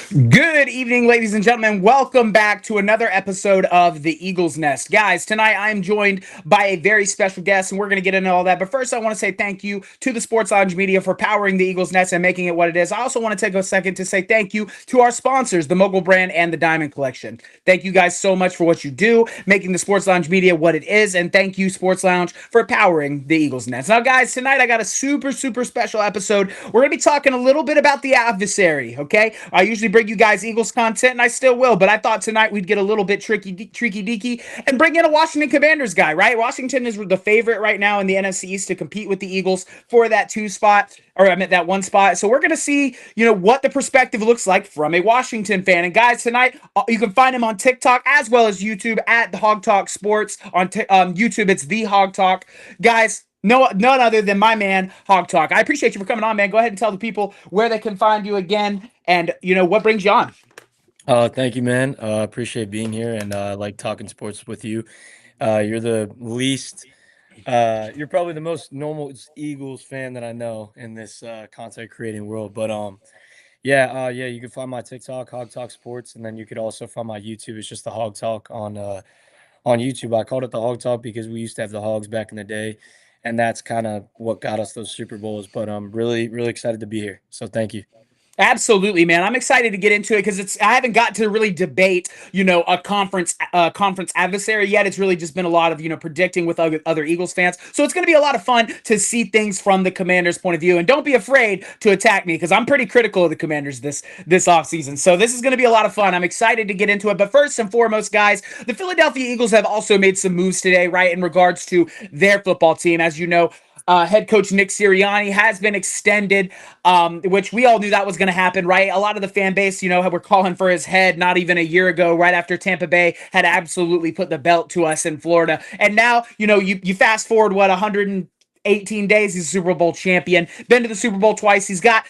Good evening, ladies and gentlemen. Welcome back to another episode of The Eagles Nest. Guys, tonight I am joined by a very special guest, and we're going to get into all that. But first, I want to say thank you to the Sports Lounge Media for powering The Eagles Nest and making it what it is. I also want to take a second to say thank you to our sponsors, the Mogul Brand and the Diamond Collection. Thank you guys so much for what you do, making the Sports Lounge Media what it is. And thank you, Sports Lounge, for powering The Eagles Nest. Now, guys, tonight I got a super special episode. We're going to be talking a little bit about the adversary, okay? I usually bring you guys Eagles content, and I still will, but I thought tonight we'd get a little bit tricky deaky and bring in a Washington Commanders guy, right? Washington is the favorite right now in the NFC East to compete with the Eagles for that two spot, or I meant that one spot. So we're going to see, what the perspective looks like from a Washington fan. And guys, tonight you can find him on TikTok as well as YouTube at the Hog Talk Sports. On YouTube, it's the Hog Talk. Guys, no, none other than my man, Hog Talk. I appreciate you for coming on, man. Go ahead and tell the people where they can find you again and, what brings you on. Thank you, man. Appreciate being here and I like talking sports with you. You're the least, you're probably the most normal Eagles fan that I know in this content creating world. But you can find my TikTok, Hog Talk Sports, and then you could also find my YouTube. It's just the Hog Talk on YouTube. I called it the Hog Talk because we used to have the Hogs back in the day, and that's kind of what got us those Super Bowls. But I'm really excited to be here. So thank you. Absolutely, man. I'm excited to get into it because I haven't got to really debate, a conference adversary yet. It's really just been a lot of, predicting with other Eagles fans. So it's going to be a lot of fun to see things from the Commanders' point of view. And don't be afraid to attack me because I'm pretty critical of the Commanders this offseason. So this is going to be a lot of fun. I'm excited to get into it. But first and foremost, guys, the Philadelphia Eagles have also made some moves today, right, in regards to their football team. As you know, head coach Nick Sirianni has been extended, which we all knew that was going to happen, right? A lot of the fan base, were calling for his head not even a year ago, right after Tampa Bay had absolutely put the belt to us in Florida. And now, you fast forward, 118 days, he's a Super Bowl champion, been to the Super Bowl twice. He's got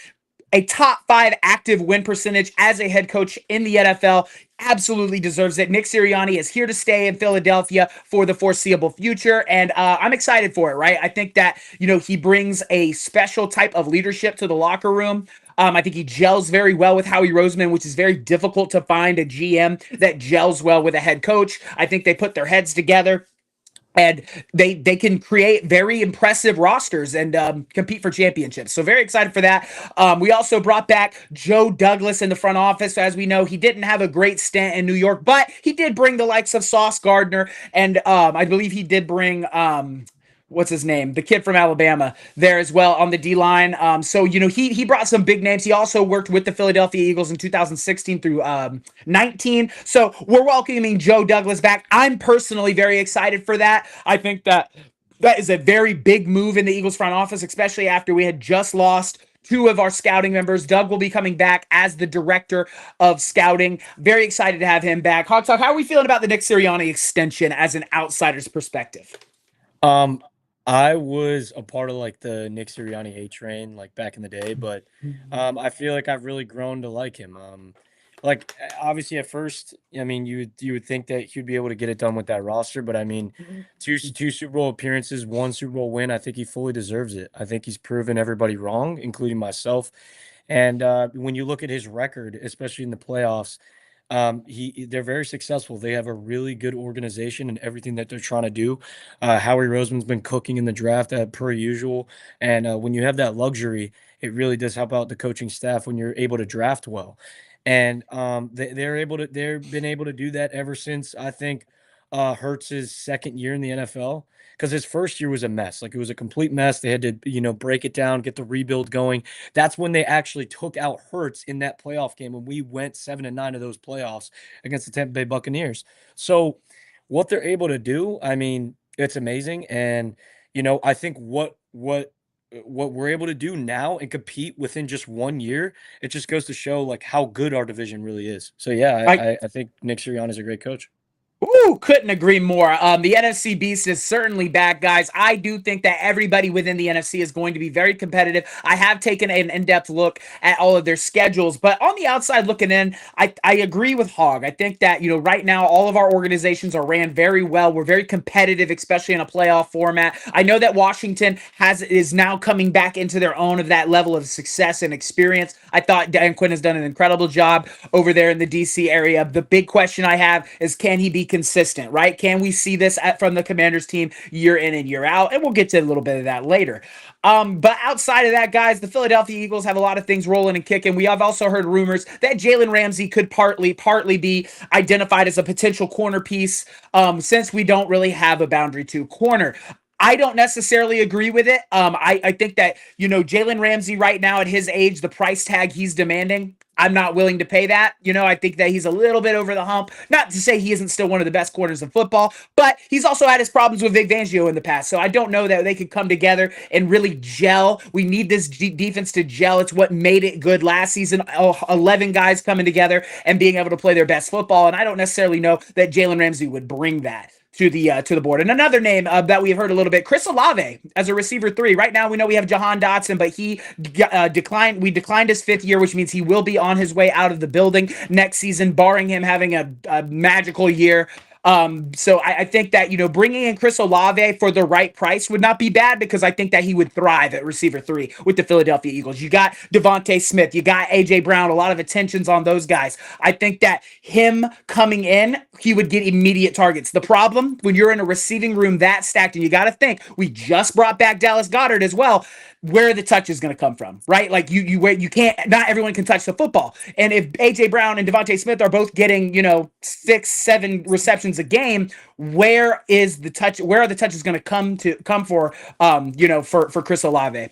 a top five active win percentage as a head coach in the NFL. Absolutely deserves it. Nick Sirianni is here to stay in Philadelphia for the foreseeable future, and I'm excited for it, right? I think that, he brings a special type of leadership to the locker room. I think he gels very well with Howie Roseman, which is very difficult to find a GM that gels well with a head coach. I think they put their heads together and they can create very impressive rosters and compete for championships. So very excited for that. We also brought back Joe Douglas in the front office. As we know, he didn't have a great stint in New York, but he did bring the likes of Sauce Gardner, and I believe he did bring what's his name, the kid from Alabama there as well on the D line. So he brought some big names. He also worked with the Philadelphia Eagles in 2016 through 19. So we're welcoming Joe Douglas back. I'm personally very excited for that. I think that is a very big move in the Eagles front office, especially after we had just lost two of our scouting members. Doug will be coming back as the director of scouting. Very excited to have him back. Hawk Talk, how are we feeling about the Nick Sirianni extension as an outsider's perspective? Um, I was a part of like the Nick Sirianni A train like back in the day, but I feel like I've really grown to like him. Obviously at first, I mean, you would think that he'd be able to get it done with that roster, but I mean, two Super Bowl appearances, one Super Bowl win. I think he fully deserves it. I think he's proven everybody wrong, including myself. And when you look at his record, especially in the playoffs, they're very successful. They have a really good organization and everything that they're trying to do. Howie Roseman's been cooking in the draft per usual, and when you have that luxury, it really does help out the coaching staff when you're able to draft well. And they've been able to do that ever since I think Hurts's second year in the NFL, because his first year was a mess. Like, it was a complete mess. They had to, break it down, get the rebuild going. That's when they actually took out Hurts in that playoff game, and we went 7-9 of those playoffs against the Tampa Bay Buccaneers. So what they're able to do, I mean, it's amazing. And I think what we're able to do now and compete within just 1 year, it just goes to show like how good our division really is. So yeah, I I think Nick Sirianni is a great coach. Ooh, couldn't agree more. The NFC Beast is certainly back, guys. I do think that everybody within the NFC is going to be very competitive. I have taken an in-depth look at all of their schedules, but on the outside looking in, I agree with Hog. I think that, right now all of our organizations are ran very well. We're very competitive, especially in a playoff format. I know that Washington is now coming back into their own of that level of success and experience. I thought Dan Quinn has done an incredible job over there in the DC area. The big question I have is, can he be consistent, right? Can we see this from the Commanders team year in and year out? And we'll get to a little bit of that later. But outside of that, guys, the Philadelphia Eagles have a lot of things rolling and kicking. We have also heard rumors that Jalen Ramsey could partly be identified as a potential corner piece, since we don't really have a boundary two corner. I don't necessarily agree with it. I think that, Jalen Ramsey right now at his age, the price tag he's demanding, I'm not willing to pay that. I think that he's a little bit over the hump. Not to say he isn't still one of the best corners in football, but he's also had his problems with Vic Fangio in the past. So I don't know that they could come together and really gel. We need this defense to gel. It's what made it good last season. 11 guys coming together and being able to play their best football. And I don't necessarily know that Jalen Ramsey would bring that to the board. And another name that we've heard a little bit, Chris Olave as a receiver 3. Right now we know we have Jahan Dotson, but he declined. We declined his 5th year, which means he will be on his way out of the building next season, barring him having a magical year. So I think that, bringing in Chris Olave for the right price would not be bad, because I think that he would thrive at receiver 3 with the Philadelphia Eagles. You got Devontae Smith, you got AJ Brown, a lot of attentions on those guys. I think that him coming in, he would get immediate targets. The problem when you're in a receiving room that stacked, and you got to think, we just brought back Dallas Goedert as well, where the touch is going to come from, right? Like you can't, not everyone can touch the football. And if AJ Brown and Devontae Smith are both getting, 6-7 receptions a game, where is the touch? Where are the touches going to come for, for Chris Olave?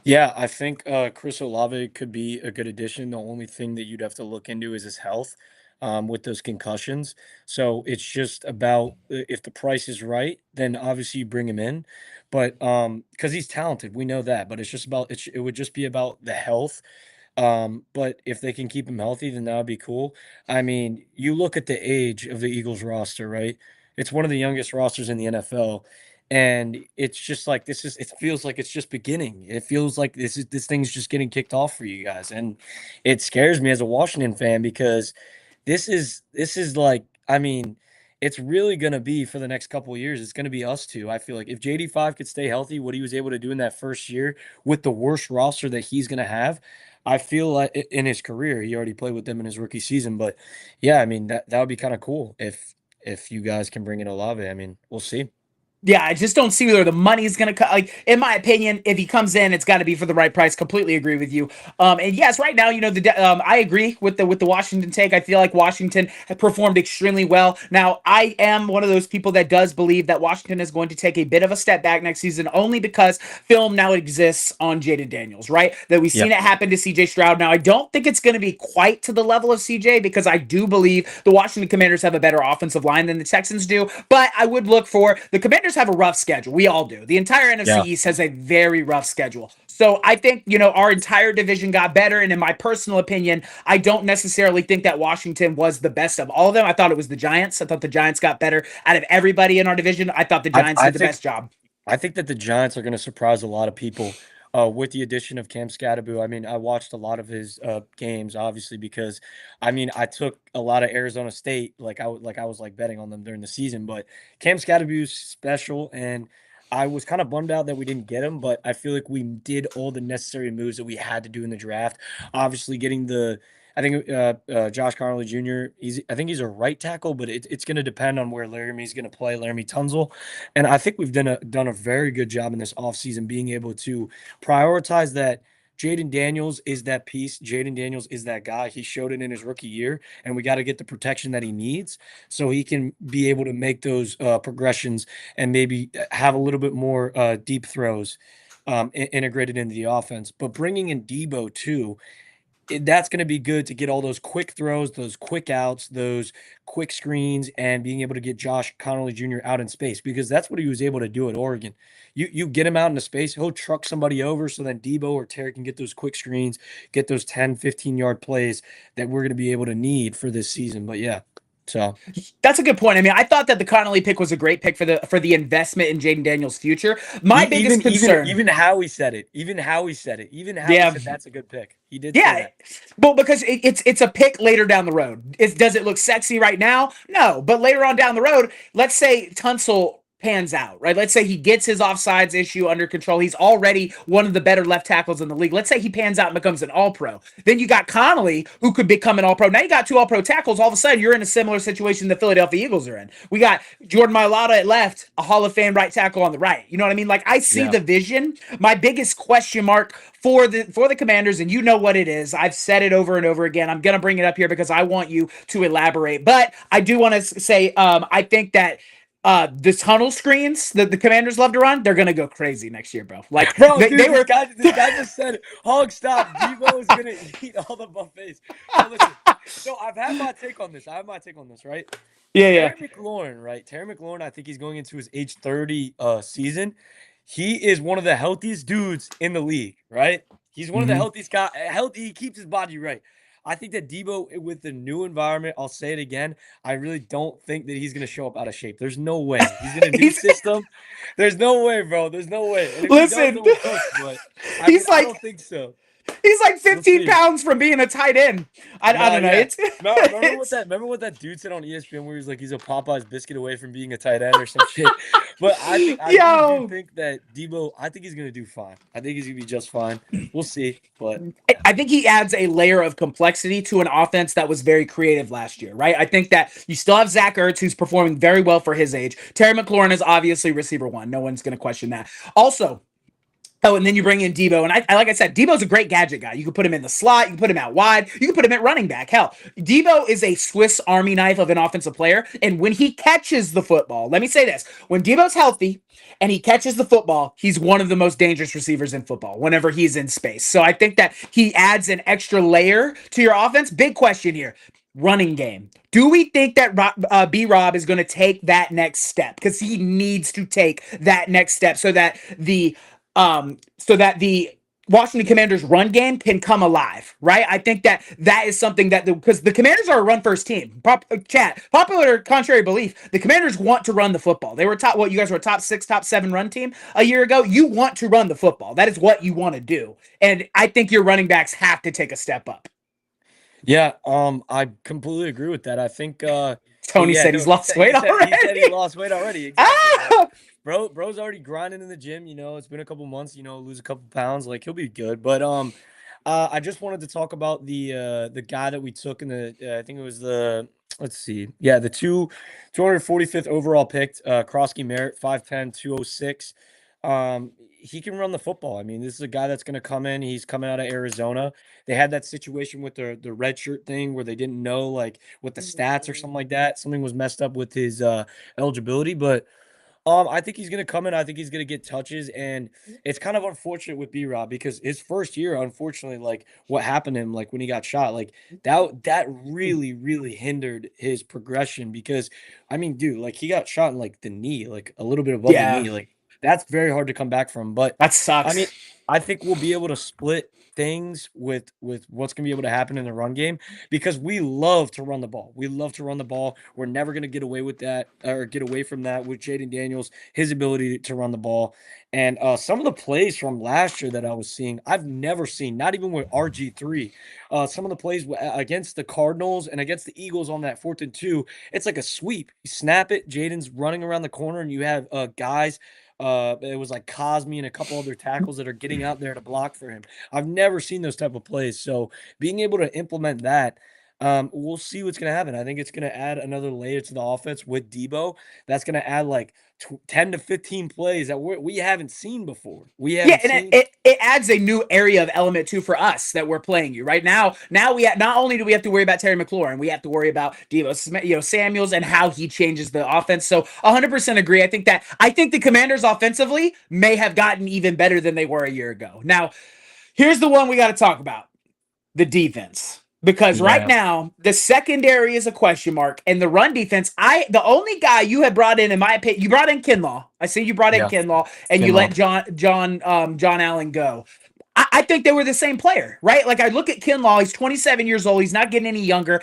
Yeah, I think Chris Olave could be a good addition. The only thing that you'd have to look into is his health with those concussions. So it's just about if the price is right, then obviously you bring him in. But because he's talented, we know that. But it's just about it would just be about the health. But if they can keep him healthy, then that would be cool. I mean, you look at the age of the Eagles roster, right? It's one of the youngest rosters in the NFL. And it's just like it feels like it's just beginning. It feels like this thing's just getting kicked off for you guys. And it scares me as a Washington fan because this is like, I mean, it's really gonna be for the next couple of years. It's gonna be us two. I feel like if JD5 could stay healthy, what he was able to do in that first year with the worst roster that he's gonna have, I feel like in his career, he already played with them in his rookie season. But yeah, I mean that would be kind of cool if you guys can bring in Olave. I mean, we'll see. Yeah, I just don't see where the money's going to come. Like, in my opinion, if he comes in, it's got to be for the right price. Completely agree with you. And yes, right now, I agree with the Washington take. I feel like Washington had performed extremely well. Now, I am one of those people that does believe that Washington is going to take a bit of a step back next season, only because film now exists on Jaden Daniels, right? That we've seen Yep. it happen to CJ Stroud. Now, I don't think it's going to be quite to the level of CJ, because I do believe the Washington Commanders have a better offensive line than the Texans do. But I would look for the Commanders have a rough schedule. We all do. The entire NFC Yeah. East has a very rough schedule. So I think, our entire division got better. And in my personal opinion, I don't necessarily think that Washington was the best of all of them. I thought it was the Giants. I thought the Giants got better out of everybody in our division. I thought the I Giants I did the think best job. I think that the Giants are going to surprise a lot of people with the addition of Cam Scatterbo. I mean, I watched a lot of his games, obviously, because I mean, I took a lot of Arizona State, like I was like betting on them during the season. But Cam Scatterbo is special, and I was kind of bummed out that we didn't get him. But I feel like we did all the necessary moves that we had to do in the draft. Obviously, getting the I think Josh Connolly Jr. I think he's a right tackle, but it's going to depend on where Laramie's going to play, Laramie Tunzel. And I think we've done a very good job in this offseason being able to prioritize that. Jaden Daniels is that piece. Jaden Daniels is that guy. He showed it in his rookie year, and we got to get the protection that he needs so he can be able to make those progressions and maybe have a little bit more deep throws integrated into the offense. But bringing in Debo too, that's going to be good to get all those quick throws, those quick outs, those quick screens, and being able to get Josh Connolly Jr. out in space, because that's what he was able to do at Oregon. You get him out into space, he'll truck somebody over so then Debo or Terry can get those quick screens, get those 10, 15-yard plays that we're going to be able to need for this season. But yeah. So That's a good point. I mean, I thought that the Connolly pick was a great pick for the investment in Jaden Daniels' future. My biggest concern, even how he said it, even how he said it, even how he yeah, said that's a good pick. He did say yeah, that. well, because it's a pick later down the road. Does it look sexy right now? No, but later on down the road, let's say Tunsil pans out, right? Let's say he gets his offsides issue under control. He's already one of the better left tackles in the league. Let's say he pans out and becomes an all-pro. Then you got Connolly, who could become an all-pro. Now you got two all-pro tackles. All of a sudden, you're in a similar situation the Philadelphia Eagles are in. We got Jordan Mailata at left, a Hall of Fame right tackle on the right. You know what I mean? Like, I see Yeah. the vision. My biggest question mark for the Commanders, and you know what it is. I've said it over and over again. I'm gonna bring it up here because I want you to elaborate. But I do want to say, I think that the tunnel screens that the Commanders love to run, they're gonna go crazy next year, bro. Like Bro, dude, they were. this guy just said, "Hog, stop! Debo is gonna eat all the buffets." So listen, so I've had my take on this. Right? Yeah. Terry McLaurin, right? Terry McLaurin, I think he's going into his age 30 season. He is one of the healthiest dudes in the league, right? He's one of the healthiest guys. Healthy, he keeps his body right. I think that Debo, with the new environment, I'll say it again. I really don't think that he's gonna show up out of shape. There's no way. He's in a new system. There's no way, bro. There's no way. And if Listen, he does, then we're cooked, but I don't think so. He's like We'll 15 see. pounds from being a tight end. I don't know. Yeah. It's Remember what that dude said on ESPN where he was like he's a Popeye's biscuit away from being a tight end or some shit. But I really do think that Debo, I think he's gonna do fine. I think he's gonna be just fine. We'll see. But I think he adds a layer of complexity to an offense that was very creative last year, right? I think that you still have Zach Ertz, who's performing very well for his age. Terry McLaurin is obviously receiver one. No one's going to question that. Also, oh, and then you bring in Debo. And I like I said, Debo's a great gadget guy. You can put him in the slot. You can put him out wide. You can put him at running back. Hell, Debo is a Swiss Army knife of an offensive player. And when he catches the football, let me say this. When Debo's healthy and he catches the football, he's one of the most dangerous receivers in football whenever he's in space. So I think that he adds an extra layer to your offense. Big question here. Running game. Do we think that B-Rob is going to take that next step? Because he needs to take that next step so that the Washington Commanders run game can come alive, right? I think that is something that because the Commanders are a run first team. Popular contrary belief, the Commanders want to run the football. They were you guys were a top 6, top 7 run team a year ago. You want to run the football. That is what you want to do. And I think your running backs have to take a step up. yeah, I completely agree with that. I think Tony said he's lost weight already. He said he lost weight already. Exactly. Ah! Bro's already grinding in the gym. It's been a couple months. Lose a couple pounds. Like he'll be good. But I just wanted to talk about the guy that we took in the I think it was the let's see, yeah, the 245th overall picked Krosky Merritt, 5'10", 206. He can run the football. I mean, this is a guy that's going to come in. He's coming out of Arizona. They had that situation with the red shirt thing where they didn't know like what the stats or something like that. Something was messed up with his eligibility, but I think he's going to come in. I think he's going to get touches, and it's kind of unfortunate with B-Rob because his first year, unfortunately, like what happened to him, like when he got shot, like that really, really hindered his progression because, I mean, dude, like he got shot in like the knee, like a little bit above the knee, like that's very hard to come back from. But That sucks. I mean, I think we'll be able to split things with what's going to be able to happen in the run game because we love to run the ball. We love to run the ball. We're never going to get away with that or get away from that with Jaden Daniels, his ability to run the ball. And some of the plays from last year that I was seeing, I've never seen, not even with RG3. Some of the plays against the Cardinals and against the Eagles on that 4th and 2, it's like a sweep. You snap it, Jaden's running around the corner, and you have guys it was like Cosme and a couple other tackles that are getting out there to block for him. I've never seen those type of plays. So being able to implement that, we'll see what's going to happen. I think it's going to add another layer to the offense with Debo. That's going to add like 10 to 15 plays that we haven't seen before. We haven't seen. It adds a new area of element too for us that we're playing you right now. Now not only do we have to worry about Terry McLaurin, we have to worry about Debo, Samuels and how he changes the offense. So 100% agree. I think the Commanders offensively may have gotten even better than they were a year ago. Now, here's the one we got to talk about: the defense. Because right now, the secondary is a question mark, and the run defense, the only guy you had brought in my opinion, you brought in Kinlaw. I see you brought in Kinlaw, and you let John Allen go. I think they were the same player, right? Like I look at Kinlaw, he's 27 years old, he's not getting any younger.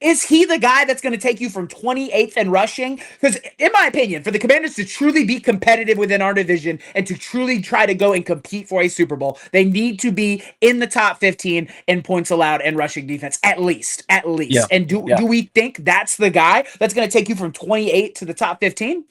is he the guy that's going to take you from 28th in rushing? Because, in my opinion, for the Commanders to truly be competitive within our division and to truly try to go and compete for a Super Bowl, they need to be in the top 15 in points allowed and rushing defense, at least. At Yeah. least. And Yeah. do we think that's the guy that's going to take you from 28 to the top 15?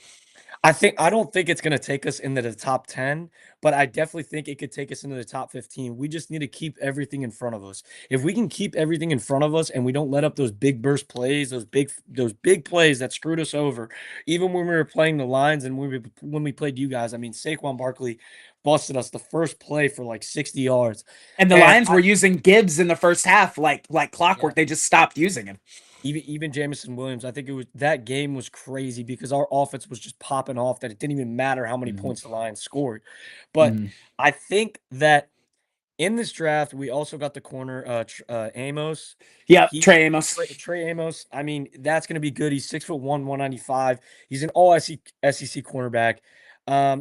I don't think it's gonna take us into the top 10, but I definitely think it could take us into the top 15. We just need to keep everything in front of us. If we can keep everything in front of us and we don't let up those big burst plays, those big plays that screwed us over, even when we were playing the Lions and when we played you guys, I mean, Saquon Barkley busted us the first play for like 60 yards. And the And Lions were using Gibbs in the first half like yeah. clockwork. They just stopped using him. Even Jameson Williams, I think it was that game was crazy because our offense was just popping off that it didn't even matter how many Mhm. points the Lions scored. But Mhm. I think that in this draft, we also got the corner Amos. Yep, He Trey Amos. Trey Amos. I mean, that's going to be good. He's 6'1", 195. He's an all SEC cornerback.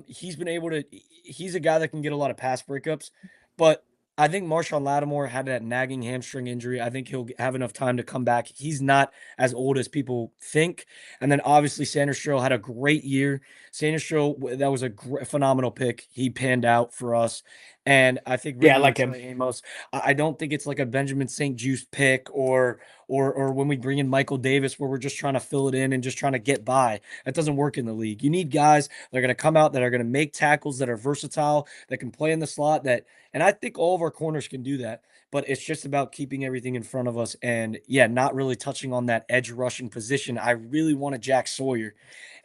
He's been able to. He's a guy that can get a lot of pass breakups, but I think Marshawn Lattimore had that nagging hamstring injury. I think he'll have enough time to come back. He's not as old as people think. And then obviously Sanders Stroll had a great year. Sanders Stroll, that was a phenomenal pick. He panned out for us. And I think Yeah, I bringing in like him. Trey Amos, I don't think it's like a Benjamin St. Juice pick or when we bring in Michael Davis where we're just trying to fill it in and just trying to get by. That doesn't work in the league. You need guys that are going to come out that are going to make tackles that are versatile, that can play in the slot, and I think all of our corners can do that. But it's just about keeping everything in front of us and, yeah, not really touching on that edge rushing position. I really wanted Jack Sawyer.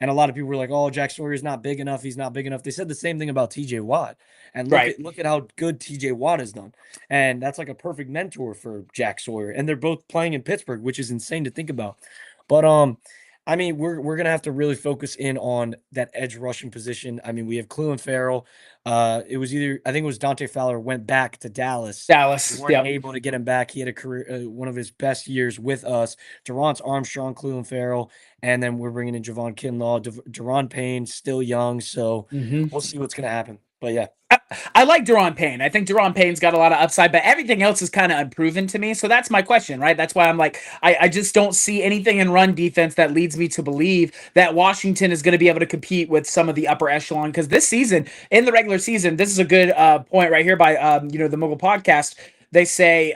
And a lot of people were like, oh, Jack Sawyer's not big enough. He's not big enough. They said the same thing about TJ Watt. And look Right. at how good TJ Watt has done. And that's like a perfect mentor for Jack Sawyer. And they're both playing in Pittsburgh, which is insane to think about. But I mean, we're gonna have to really focus in on that edge rushing position. I mean, we have Clelin Ferrell. It was either I think it was Dante Fowler went back to Dallas. We Dallas. weren't Yep. able to get him back. He had a career, one of his best years with us. Durance Armstrong, Clelin Ferrell, and then we're bringing in Javon Kinlaw. Deron Payne, still young, so Mm-hmm. we'll see what's gonna happen. But yeah. I like Deron Payne. I think Deron Payne's got a lot of upside, but everything else is kind of unproven to me. So that's my question, right? That's why I'm like, I just don't see anything in run defense that leads me to believe that Washington is going to be able to compete with some of the upper echelon. Because this season, in the regular season, this is a good point right here by the Mogul Podcast. They say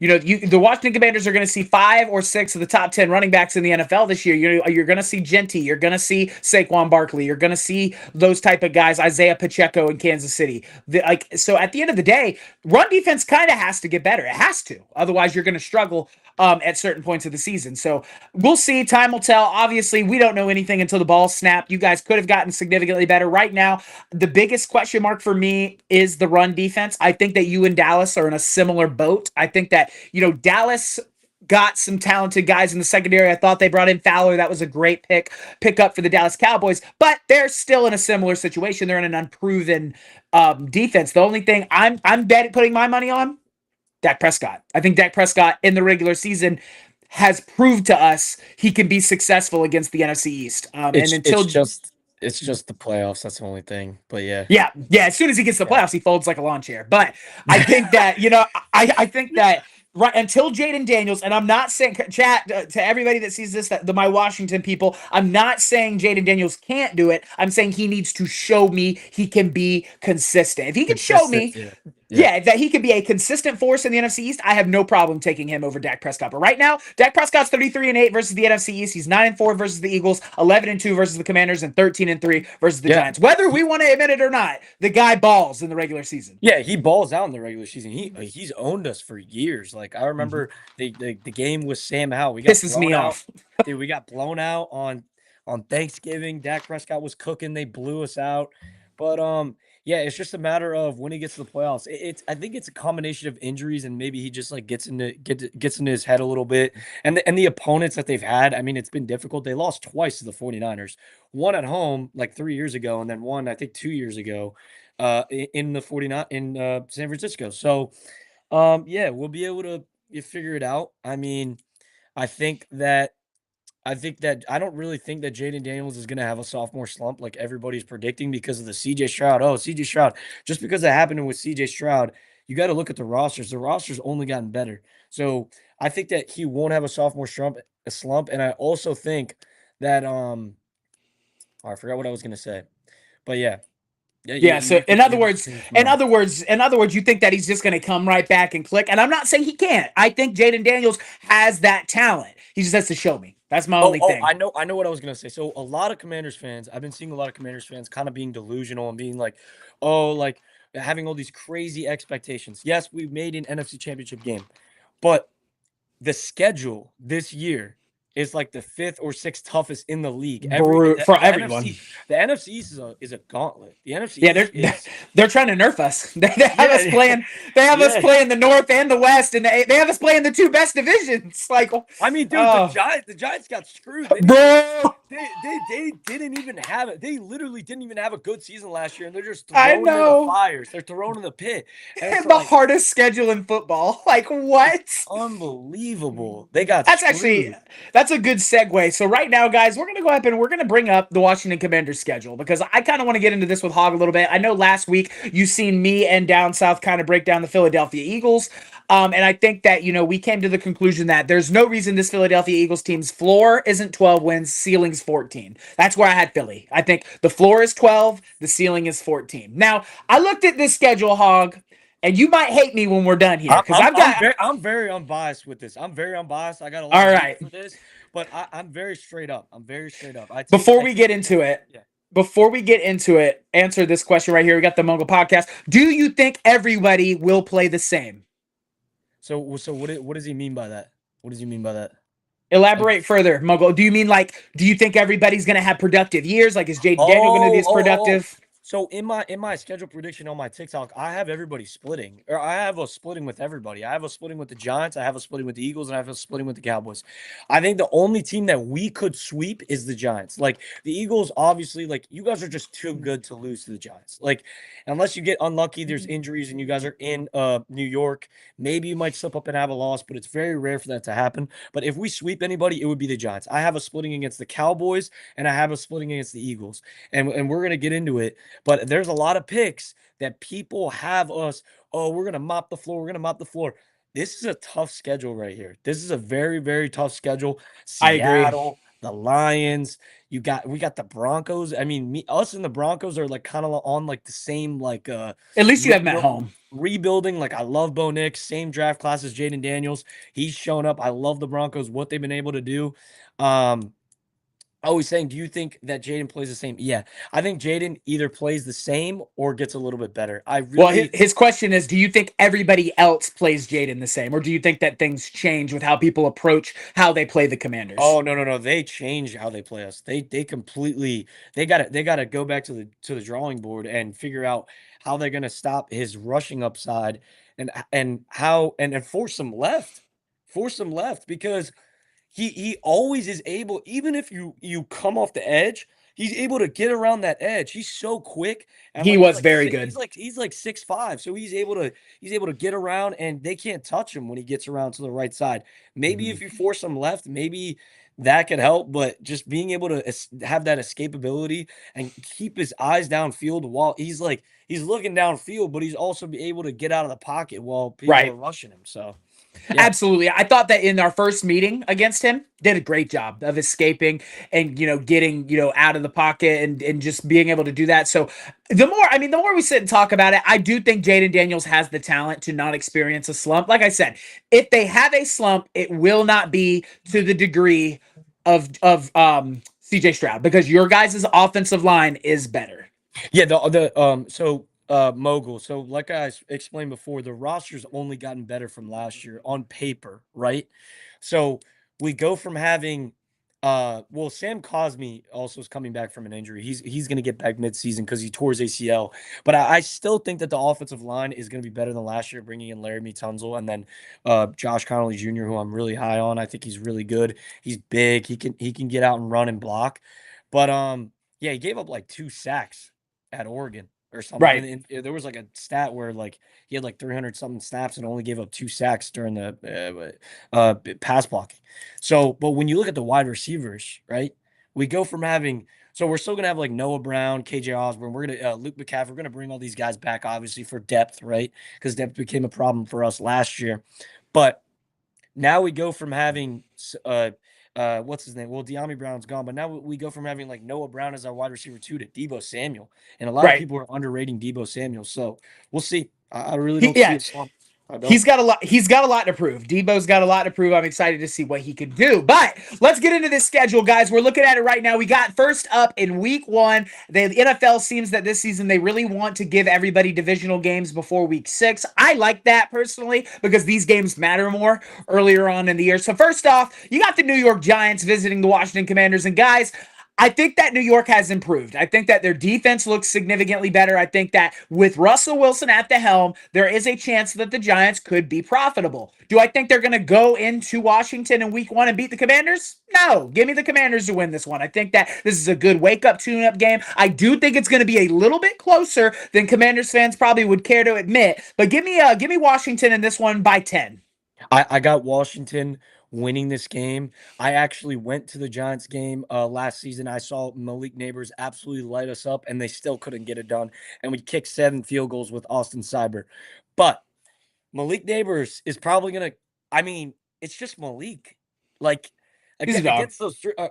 the Washington Commanders are going to see 5 or 6 of the top 10 running backs in the NFL this year. You're going to see Genty, you're going to see Saquon Barkley, you're going to see those type of guys, Isaiah Pacheco in Kansas City. So at the end of the day, run defense kind of has to get better. It has to. Otherwise, you're going to struggle at certain points of the season. So we'll see. Time will tell. Obviously, we don't know anything until the ball snapped. You guys could have gotten significantly better. Right now, the biggest question mark for me is the run defense. I think that you and Dallas are in a similar boat. I think that, Dallas got some talented guys in the secondary. I thought they brought in Fowler. That was a great pick up for the Dallas Cowboys, but they're still in a similar situation. They're in an unproven defense. The only thing I'm putting my money on, Dak Prescott. I think Dak Prescott in the regular season has proved to us he can be successful against the NFC East. And until it's just the playoffs. That's the only thing. But yeah. Yeah. As soon as he gets to the playoffs, he folds like a lawn chair. But I think that I think that right until Jaden Daniels, and I'm not saying chat to everybody that sees this, my Washington people, I'm not saying Jaden Daniels can't do it. I'm saying he needs to show me he can be consistent. If he can show me. Yeah, that he could be a consistent force in the NFC East, I have no problem taking him over Dak Prescott. But right now, Dak Prescott's 33-8 versus the NFC East. He's 9-4 versus the Eagles, 11-2 versus the Commanders, and 13-3 versus the Giants. Whether we want to admit it or not, the guy balls in the regular season. Yeah, he balls out in the regular season. He's owned us for years. Like I remember the game with Sam Howell. We got Pisses me off. Dude, we got blown out on Thanksgiving. Dak Prescott was cooking. They blew us out. But yeah, it's just a matter of when he gets to the playoffs. I think it's a combination of injuries and maybe he just like gets into his head a little bit. And the opponents that they've had, I mean, it's been difficult. They lost twice to the 49ers. One at home like 3 years ago, and then one I think 2 years ago in the 49 in San Francisco. So yeah, we'll be able to figure it out. I mean, I think that I don't really think that Jaden Daniels is going to have a sophomore slump like everybody's predicting because of the CJ Stroud. Oh, CJ Stroud. Just because it happened with CJ Stroud, you got to look at the rosters. The roster's only gotten better. So I think that he won't have a sophomore slump, and I also think that oh, I forgot what I was gonna say, but yeah, yeah, Yeah. So you can finish mine. in other words, you think that he's just going to come right back and click. And I'm not saying he can't. I think Jaden Daniels has that talent. He just has to show me. That's my only thing. I know what I was gonna say. So a lot of Commanders fans, I've been seeing a lot of Commanders fans kind of being delusional and being like, oh, like having all these crazy expectations. Yes, we've made an NFC Championship game, but the schedule this year is like the fifth or sixth toughest in the league. For everyone. The NFC East is a gauntlet. The NFC Yeah, East is they're trying to nerf us. They have us yeah, playing. They have us yeah. playing the North and the West, and they have us playing the two best divisions. Like, I mean, dude, the Giants got screwed. bro. They didn't even have it. They literally didn't even have a good season last year, and they're just I thrown into know. the fires. They're thrown in the pit. And it's The like, hardest schedule in football. Like, what? unbelievable. They got That's screwed. actually that's a good segue. So right now, guys, we're gonna go up and we're gonna bring up the Washington Commanders schedule because I kind of want to get into this with Hog a little bit. I know last week you seen me and Down South kind of break down the Philadelphia Eagles. And I think that, we came to the conclusion that there's no reason this Philadelphia Eagles team's floor isn't 12 wins, ceiling's 14. That's where I had Philly. I think the floor is 12, the ceiling is 14. Now, I looked at this schedule, Hog, and you might hate me when we're done here because I'm very unbiased with this. I'm very unbiased. I got a lot all of right hate for this, but I'm very straight up. I'm very straight up. before we get into it. Yeah. Before we get into it, answer this question right here. We got the Mongol podcast. Do you think everybody will play the same? So what does he mean by that? What does he mean by that? Elaborate further, Mongol. Do you think everybody's going to have productive years? Like, is Jaden Daniel going to be as productive? So in my schedule prediction on my TikTok, I have everybody splitting, or I have a splitting with everybody. I have a splitting with the Giants, I have a splitting with the Eagles, and I have a splitting with the Cowboys. I think the only team that we could sweep is the Giants. Like the Eagles, obviously, like you guys are just too good to lose to the Giants. Like unless you get unlucky, there's injuries, and you guys are in New York. Maybe you might slip up and have a loss, but it's very rare for that to happen. But if we sweep anybody, it would be the Giants. I have a splitting against the Cowboys, and I have a splitting against the Eagles, and we're gonna get into it. But there's a lot of picks that people have us, oh, we're going to mop the floor. We're going to mop the floor. This is a tough schedule right here. This is a very, very tough schedule. Seattle, the Lions, we got the Broncos. I mean, us and the Broncos are like kind of on like the same, like, at least you have them at home. Rebuilding. Like I love Bo Nix, same draft class as Jaden Daniels. He's shown up. I love the Broncos, what they've been able to do. He's saying, do you think that Jaden plays the same? Yeah, I think Jaden either plays the same or gets a little bit better. His question is, do you think everybody else plays Jaden the same, or do you think that things change with how people approach how they play the Commanders? Oh no, they change how they play us. They completely they gotta go back to the drawing board and figure out how they're gonna stop his rushing upside and how and force him left, because. He always is able, even if you come off the edge, he's able to get around that edge. He's so quick. And he was very good. He's like 6'5", so he's able to get around, and they can't touch him when he gets around to the right side. Maybe if you force him left, maybe that could help. But just being able to have that escapability and keep his eyes downfield while he's looking downfield, but he's also be able to get out of the pocket while people are rushing him. So. Yeah. Absolutely. I thought that in our first meeting against him, did a great job of escaping and, getting, out of the pocket and just being able to do that. So the more we sit and talk about it, I do think Jaden Daniels has the talent to not experience a slump. Like I said, if they have a slump, it will not be to the degree of CJ Stroud, because your guys' offensive line is better. Yeah. Mogul. So like I explained before, the roster's only gotten better from last year on paper, right? So we go from having Sam Cosmi also is coming back from an injury. He's going to get back midseason because he tore his ACL. But I still think that the offensive line is going to be better than last year, bringing in Laramie Tunzel and then Josh Connolly Jr., who I'm really high on. I think he's really good. He's big. He can get out and run and block. But he gave up like 2 sacks at Oregon or something. Right. And there was like a stat where like he had like 300 something snaps and only gave up 2 sacks during the pass blocking. So, but when you look at the wide receivers, right, we go from having so we're still gonna have like Noah Brown, KJ Osborne. We're gonna Luke McCaffrey. We're gonna bring all these guys back, obviously for depth, right? Because depth became a problem for us last year. But now we go from having what's his name? Well, De'Ami Brown's gone, but now we go from having like Noah Brown as our wide receiver two to Deebo Samuel, and a lot of Right. people are underrating Deebo Samuel. So we'll see. I really He, don't see yeah. a slump. I He's don't. got a lot. He's got a lot to prove. Debo's got a lot to prove. I'm excited to see what he can do. But let's get into this schedule, guys. We're looking at it right now. We got first up in week 1. The NFL seems that this season they really want to give everybody divisional games before week 6. I like that personally because these games matter more earlier on in the year. So first off, you got the New York Giants visiting the Washington Commanders, and guys, I think that New York has improved. I think that their defense looks significantly better. I think that with Russell Wilson at the helm, there is a chance that the Giants could be profitable. Do I think they're going to go into Washington in week 1 and beat the Commanders? No. Give me the Commanders to win this one. I think that this is a good wake-up, tune-up game. I do think it's going to be a little bit closer than Commanders fans probably would care to admit, but give me Washington in this one by 10. I got Washington winning this game. I actually went to the Giants game last season. I saw Malik Neighbors absolutely light us up, and they still couldn't get it done. And we kicked 7 field goals with Austin Cyber. But Malik Neighbors is probably gonna. I mean, it's just Malik. Like He's a dog.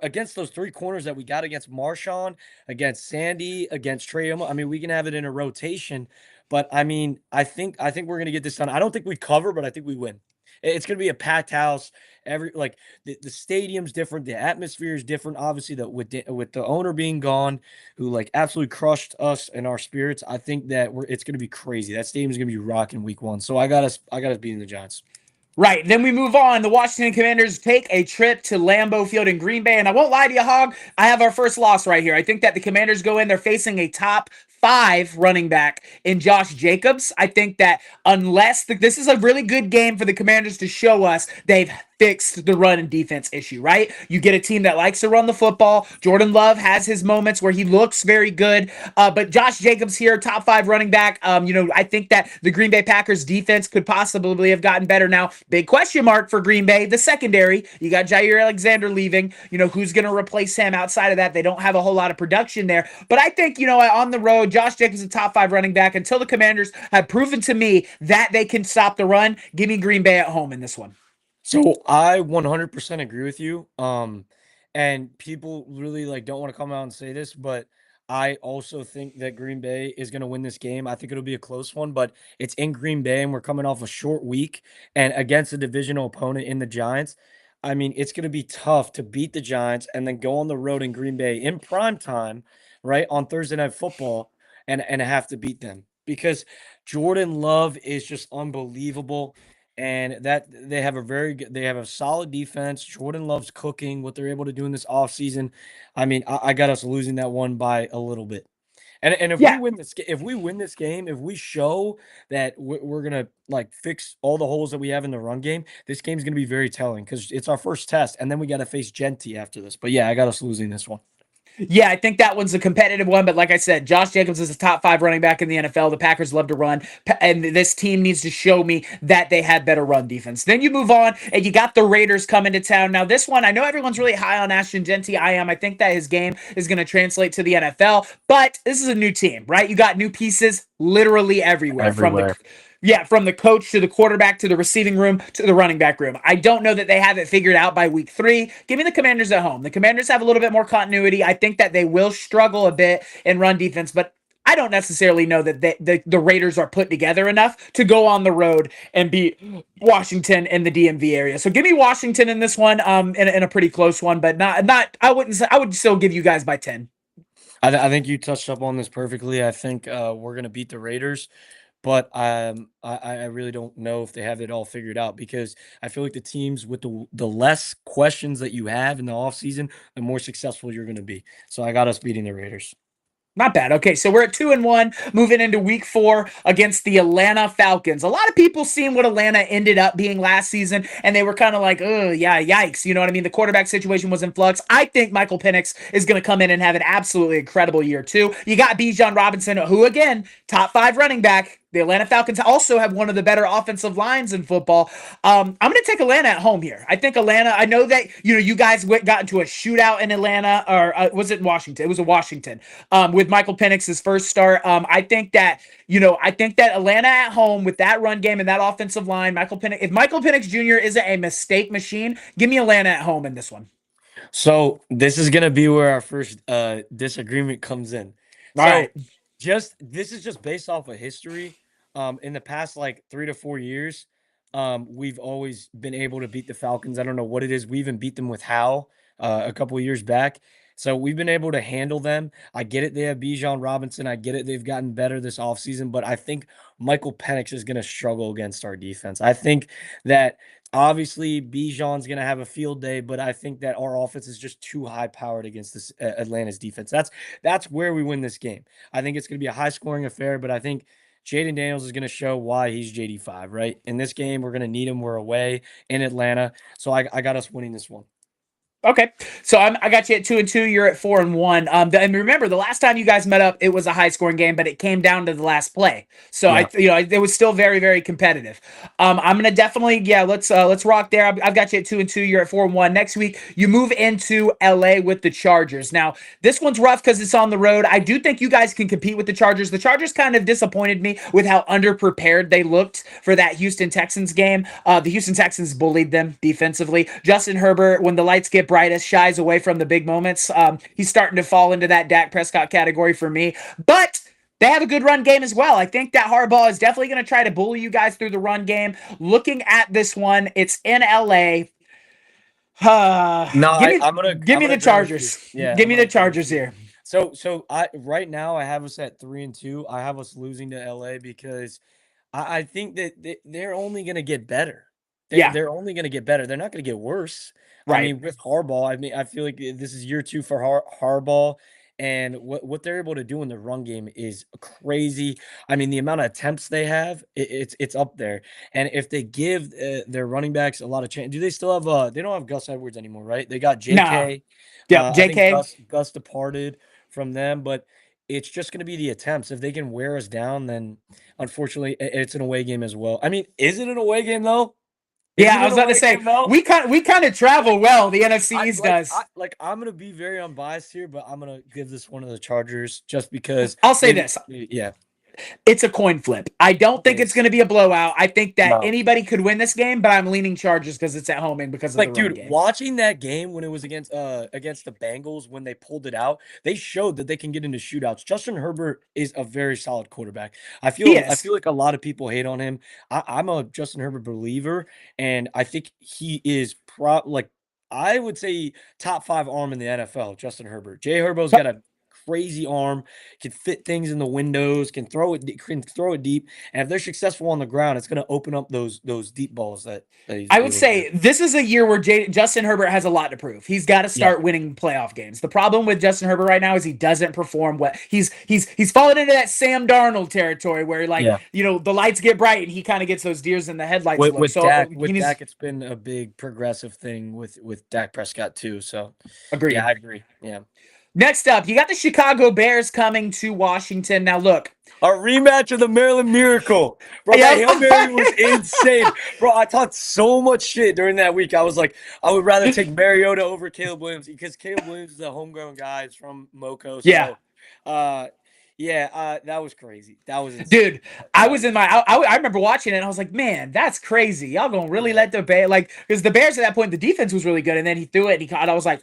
against those 3 corners that we got against Marshawn, against Sandy, against Trey. I mean, we can have it in a rotation. But I mean, I think we're gonna get this done. I don't think we cover, but I think we win. It's gonna be a packed house. Every like the stadium's different, the atmosphere is different. Obviously, with the owner being gone, who like absolutely crushed us and our spirits. I think that it's gonna be crazy. That stadium's gonna be rocking week 1. So I got us beating the Giants. Right, then we move on. The Washington Commanders take a trip to Lambeau Field in Green Bay. And I won't lie to you, Hog, I have our first loss right here. I think that the Commanders go in, they're facing a top 5 running back in Josh Jacobs. I think that this is a really good game for the Commanders to show us they've fixed the run and defense issue, right? You get a team that likes to run the football. Jordan Love has his moments where he looks very good. But Josh Jacobs here, top 5 running back. I think that the Green Bay Packers defense could possibly have gotten better. Now, big question mark for Green Bay, the secondary. You got Jair Alexander leaving. Who's going to replace him? Outside of that, they don't have a whole lot of production there. But I think, on the road, Josh Jacobs is a top 5 running back until the Commanders have proven to me that they can stop the run. Give me Green Bay at home in this one. So I 100% agree with you. And people really like don't want to come out and say this, but I also think that Green Bay is going to win this game. I think it'll be a close one, but it's in Green Bay and we're coming off a short week and against a divisional opponent in the Giants. I mean, it's going to be tough to beat the Giants and then go on the road in Green Bay in prime time, right, on Thursday Night Football and have to beat them because Jordan Love is just unbelievable and that they have a solid defense. Jordan Love's cooking what they're able to do in this offseason. I mean, I got us losing that one by a little bit. And if we Yeah, win this game, if we show that we're gonna like fix all the holes that we have in the run game, this game's gonna be very telling because it's our first test, and then we got to face Genty after this. But yeah, I got us losing this one. Yeah, I think that one's a competitive one, but like I said, Josh Jacobs is a top 5 running back in the NFL. The Packers love to run, and this team needs to show me that they have better run defense. Then you move on, and you got the Raiders coming to town. Now, this one, I know everyone's really high on Ashton Genty. I am. I think that his game is going to translate to the NFL, but this is a new team, right? You got new pieces literally everywhere. Everywhere. From the coach to the quarterback to the receiving room to the running back room. I don't know that they have it figured out by week 3. Give me the Commanders at home. The Commanders have a little bit more continuity. I think that they will struggle a bit in run defense, but I don't necessarily know that the Raiders are put together enough to go on the road and beat Washington in the DMV area. So give me Washington in this one, in a pretty close one, but not. I wouldn't say. I would still give you guys by 10. I think you touched up on this perfectly. I think we're gonna beat the Raiders. But I really don't know if they have it all figured out because I feel like the teams with the less questions that you have in the offseason, the more successful you're going to be. So I got us beating the Raiders. Not bad. Okay, so we're at 2-1, moving into week 4 against the Atlanta Falcons. A lot of people seen what Atlanta ended up being last season, and they were kind of like, oh, yeah, yikes. You know what I mean? The quarterback situation was in flux. I think Michael Penix is going to come in and have an absolutely incredible year, too. You got Bijan Robinson, who, again, top 5 running back. The Atlanta Falcons also have one of the better offensive lines in football. I'm going to take Atlanta at home here. I think Atlanta. I know that you guys got into a shootout in Atlanta, or was it Washington? It was a Washington with Michael Penix's first start. I think that Atlanta at home with that run game and that offensive line, if Michael Penix Jr. isn't a mistake machine, give me Atlanta at home in this one. So this is gonna be where our first disagreement comes in. All So right. this is just based off of history. In the past like 3 to 4 years, we've always been able to beat the Falcons. I don't know what it is. We even beat them with Howell a couple of years back. So we've been able to handle them. I get it. They have Bijan Robinson. I get it. They've gotten better this offseason, but I think Michael Penix is going to struggle against our defense. I think that obviously Bijan's going to have a field day, but I think that our offense is just too high powered against this Atlanta's defense. That's where we win this game. I think it's going to be a high scoring affair, but I think Jaden Daniels is going to show why he's JD5, right? In this game, we're going to need him. We're away in Atlanta. So I got us winning this one. Okay, so I got you at 2-2. You're at 4-1. And remember, the last time you guys met up, it was a high scoring game, but it came down to the last play. So Yeah. it was still very, very competitive. I'm gonna definitely, let's rock there. I've got you at 2-2. You're at 4-1. Next week, you move into LA with the Chargers. Now, this one's rough because it's on the road. I do think you guys can compete with the Chargers. The Chargers kind of disappointed me with how underprepared they looked for that Houston Texans game. The Houston Texans bullied them defensively. Justin Herbert, when the lights get brightest, shies away from the big moments. He's starting to fall into that Dak Prescott category for me. But they have a good run game as well. I think that Harbaugh is definitely going to try to bully you guys through the run game. Looking at this one, it's in LA. Give me the Chargers. Yeah, Give me the Chargers here. So I right now I have us at 3-2. I have us losing to LA because I think that they're only going to get better. They're only going to get better. They're not going to get worse. Right. I mean, with Harbaugh, I mean, I feel like this is year 2 for Harbaugh, and what they're able to do in the run game is crazy. I mean, the amount of attempts they have, it's up there. And if they give their running backs a lot of chance, do they still have? They don't have Gus Edwards anymore, right? They got J.K. Yep, J.K. I think Gus departed from them, but it's just going to be the attempts. If they can wear us down, then unfortunately, it's an away game as well. I mean, is it an away game though? Yeah, I was about to say we kind of travel well. The NFC East does. I'm gonna be very unbiased here, but I'm gonna give this one to the Chargers just because. I'll say this. Yeah, it's a coin flip. I don't think it's going to be a blowout. I think that anybody could win this game, but I'm leaning Chargers because it's at home and because of the run game. Watching that game when it was against the Bengals when they pulled it out, they showed that they can get into shootouts. Justin Herbert is a very solid quarterback. I feel like a lot of people hate on him. I'm a Justin Herbert believer, and I think he is I would say top 5 arm in the NFL. Justin Herbert. Jay Herbo's got a crazy arm, can fit things in the windows, can throw it deep, and if they're successful on the ground, it's going to open up those deep balls that I would say this is a year where Justin Herbert has a lot to prove. He's got to start winning playoff games. The problem with Justin Herbert right now is he doesn't perform well. He's fallen into that Sam Darnold territory where the lights get bright and he kind of gets those deers in the headlights. With Dak, it's been a big progressive thing with Dak Prescott too. So agree. Yeah, I agree. Yeah. Next up, you got the Chicago Bears coming to Washington. Now, look. A rematch of the Maryland Miracle. Bro, that Hail Mary was insane. Bro, I talked so much shit during that week. I was like, I would rather take Mariota over Caleb Williams because Caleb Williams is a homegrown guy. He's from Moco. So, that was crazy. That was insane. Dude, I was in my I remember watching it and I was like, man, that's crazy. Y'all gonna really let the Bears, because the Bears at that point, the defense was really good, and then he threw it and he caught. I was like,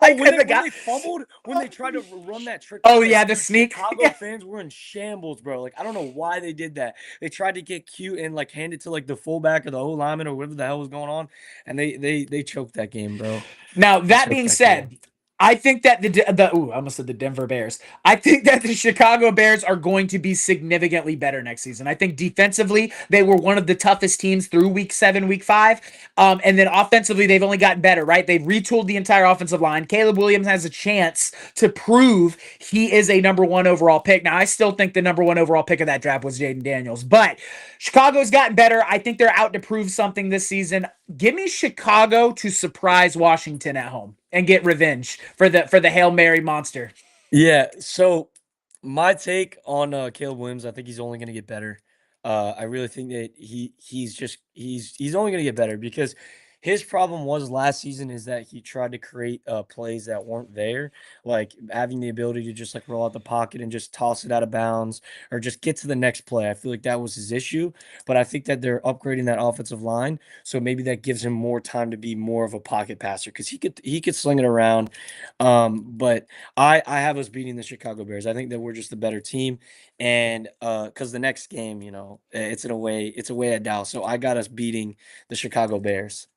when they fumbled, when they tried to run that trick. Oh yeah, the sneak. Chicago fans were in shambles, bro. Like I don't know why they did that. They tried to get cute and hand it to the fullback or the O lineman or whatever the hell was going on, and they choked that game, bro. Now that being said, I think that I almost said the Denver Bears. I think that the Chicago Bears are going to be significantly better next season. I think defensively, they were one of the toughest teams through week 7, week 5. And then offensively, they've only gotten better, right? They've retooled the entire offensive line. Caleb Williams has a chance to prove he is a number 1 overall pick. Now, I still think the number 1 overall pick of that draft was Jaden Daniels, but Chicago's gotten better. I think they're out to prove something this season. Give me Chicago to surprise Washington at home and get revenge for the Hail Mary monster. Yeah, so My take on Caleb Williams, I think he's only going to get better. I really think that he's only going to get better because his problem was last season is that he tried to create plays that weren't there, like having the ability to just like roll out the pocket and just toss it out of bounds or just get to the next play. I feel like that was his issue, but I think that they're upgrading that offensive line, so maybe that gives him more time to be more of a pocket passer because he could sling it around. But I have us beating the Chicago Bears. I think that we're just the better team, and because the next game, it's away at Dallas, so I got us beating the Chicago Bears.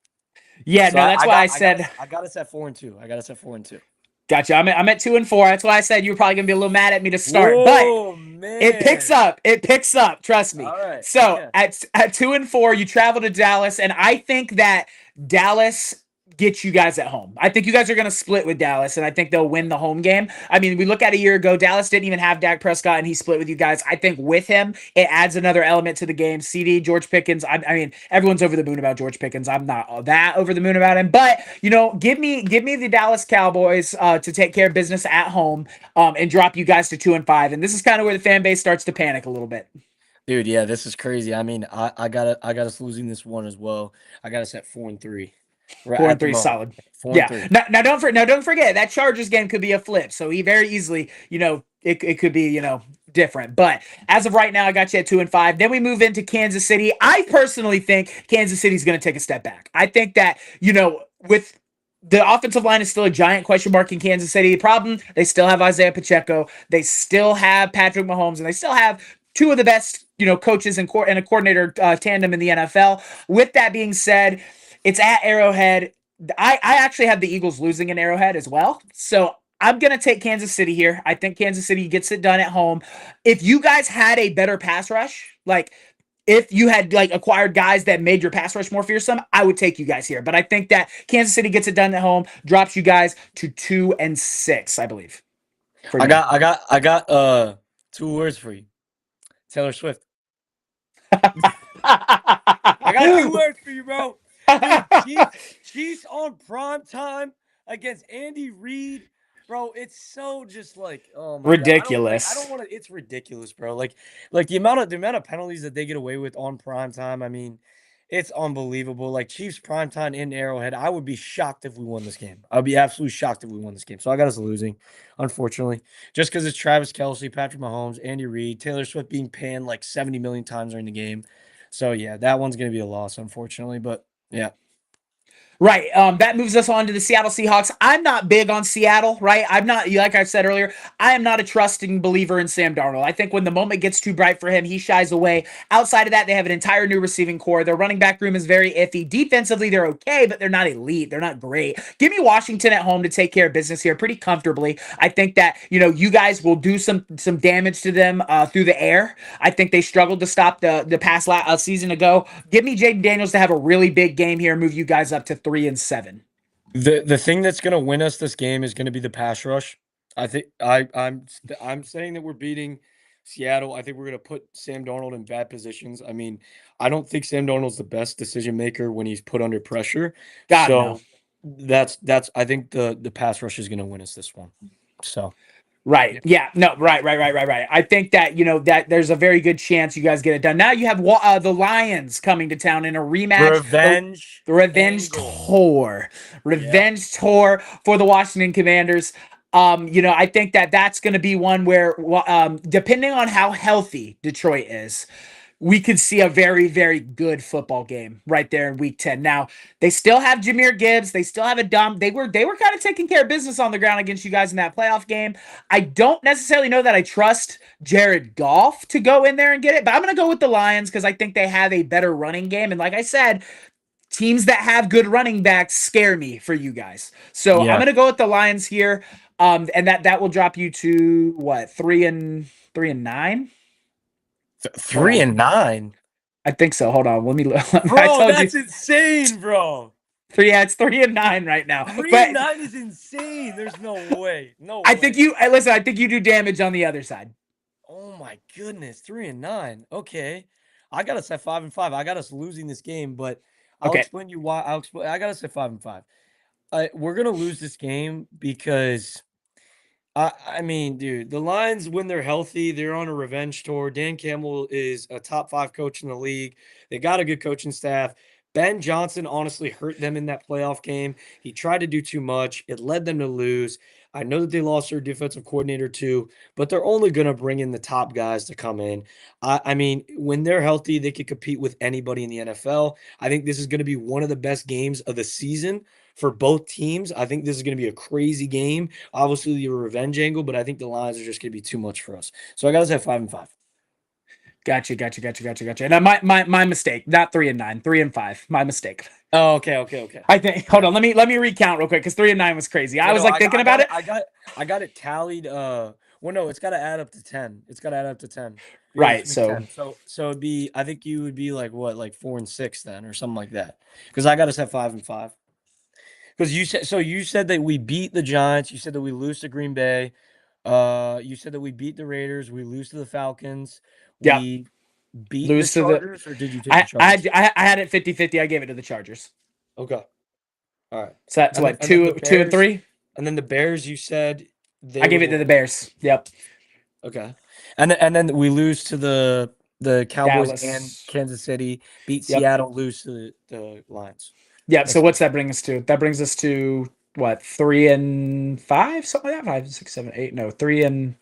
Yeah, So no, I, that's I why I got I got said us I got us at 4-2. I got us at 4-2. gotcha. I'm at 2-4. That's why I said you were probably gonna be a little mad at me to start, but Whoa, it picks man! up. It picks up. Trust me. All right, So okay. at 2-4, you travel to Dallas, and I think that Dallas gets you guys at home. I think you guys are going to split with Dallas, and I think they'll win the home game. I mean, we look at a year ago, Dallas didn't even have Dak Prescott, and he split with you guys. I think with him, it adds another element to the game. CD, George Pickens. I mean, everyone's over the moon about George Pickens. I'm not that over the moon about him, but give me the Dallas Cowboys to take care of business at home and drop you guys to 2-5. And this is kind of where the fan base starts to panic a little bit. Dude, yeah, this is crazy. I mean, I got us losing this one as well. I got us at 4-3. We're Four at and the three, moment. solid. Four and Yeah. three. Now don't forget that Chargers game could be a flip. So he very easily, it could be, different. But as of right now, I got you at 2-5. Then we move into Kansas City. I personally think Kansas City is going to take a step back. I think that, with the offensive line is still a giant question mark in Kansas City. The problem, they still have Isaiah Pacheco. They still have Patrick Mahomes, and they still have two of the best, coaches and a coordinator tandem in the NFL. With that being said, it's at Arrowhead. I actually have the Eagles losing in Arrowhead as well. So I'm going to take Kansas City here. I think Kansas City gets it done at home. If you guys had a better pass rush, like if you had like acquired guys that made your pass rush more fearsome, I would take you guys here. But I think that Kansas City gets it done at home, drops you guys to 2-6, I believe, for I me. got I got I got two words for you. Taylor Swift. I got two words for you, bro. Dude, Chiefs on prime time against Andy Reid. Bro, it's so just like, oh my god. I don't Ridiculous. want to. It's ridiculous, bro. Like the amount of penalties that they get away with on prime time. I mean, it's unbelievable. Like Chiefs prime time in Arrowhead. I would be shocked if we won this game. I'd be absolutely shocked if we won this game. So I got us losing, unfortunately, just because it's Travis Kelsey, Patrick Mahomes, Andy Reid, Taylor Swift being panned like 70 million times during the game. So yeah, that one's gonna be a loss, unfortunately. But yeah. Right. That moves us on to the Seattle Seahawks. I'm not big on Seattle, right? I'm not, like I said earlier, I am not a trusting believer in Sam Darnold. I think when the moment gets too bright for him, he shies away. Outside of that, they have an entire new receiving core. Their running back room is very iffy. Defensively, they're okay, but they're not elite. They're not great. Give me Washington at home to take care of business here pretty comfortably. I think that, you guys will do some damage to them through the air. I think they struggled to stop the pass season ago. Give me Jaden Daniels to have a really big game here, move you guys up to 3-7. The thing that's gonna win us this game is gonna be the pass rush. I think I'm saying that we're beating Seattle. I think we're gonna put Sam Darnold in bad positions. I mean, I don't think Sam Darnold's the best decision maker when he's put under pressure. God, no. So that's I think the pass rush is gonna win us this one. So Right. yeah. Yeah. No. Right. Right. Right. Right. Right. I think that that there's a very good chance you guys get it done. Now you have the Lions coming to town in a rematch. Revenge The revenge angle. tour, Yeah. revenge tour for the Washington Commanders. I think that that's going to be one where, depending on how healthy Detroit is, we could see a very, very good football game right there in week 10. Now, they still have Jameer Gibbs. They still have a dumb. They were kind of taking care of business on the ground against you guys in that playoff game. I don't necessarily know that I trust Jared Goff to go in there and get it, but I'm going to go with the Lions because I think they have a better running game. And like I said, teams that have good running backs scare me for you guys. So I'm Yeah. going to go with the Lions here. And that will drop you to what, 3-9? Hold Three on. and nine. I think so. Hold on. Let me look. I Bro, told you that's insane, bro. three. Yeah, it's 3-9 right now. Three and But nine is insane. There's no way. No I think way. listen. I think you do damage on the other side. Oh my goodness. 3 and 9. Okay. I got us at 5-5. I got us losing this game, but I'll Okay. explain you why. I'll explain. I got us at 5-5. We're gonna lose this game because I mean, dude, the Lions, when they're healthy, they're on a revenge tour. Dan Campbell is a top 5 coach in the league. They got a good coaching staff. Ben Johnson honestly hurt them in that playoff game. He tried to do too much. It led them to lose. I know that they lost their defensive coordinator too, but they're only going to bring in the top guys to come in. I mean, when they're healthy, they could compete with anybody in the NFL. I think this is going to be one of the best games of the season for both teams. I think this is going to be a crazy game. Obviously, the revenge angle, but I think the Lions are just going to be too much for us. So I got us at 5-5. Gotcha. And my mistake. Not 3-9, 3-5. My mistake. Oh, okay. I think. Hold on. Let me recount real quick because 3-9 was crazy. I was like thinking about it. I got it tallied. Well, no, it's got to add up to 10. It's got to add up to 10. Right. So 10. So it'd be. I think you would be like what, like 4-6 then, or something like that. Because I got us at 5-5. Because you said that we beat the Giants. You said that we lose to Green Bay. You said that we beat the Raiders. We lose to the Falcons. yeah, We beat the lose to the. Chargers, or did you take the Chargers? I had it 50-50. I gave it to the Chargers. Okay. All right. So that's what, two and 3. And then the Bears, you said I gave it to the Bears. Yep. Okay. And then we lose to the Cowboys Dallas. and Kansas City, beat Yep. Seattle, lose to the Lions. Yeah. So what's that bring us to? That brings us to what, 3-5, something like that. 5, 6, 7, 8. No, 3 and.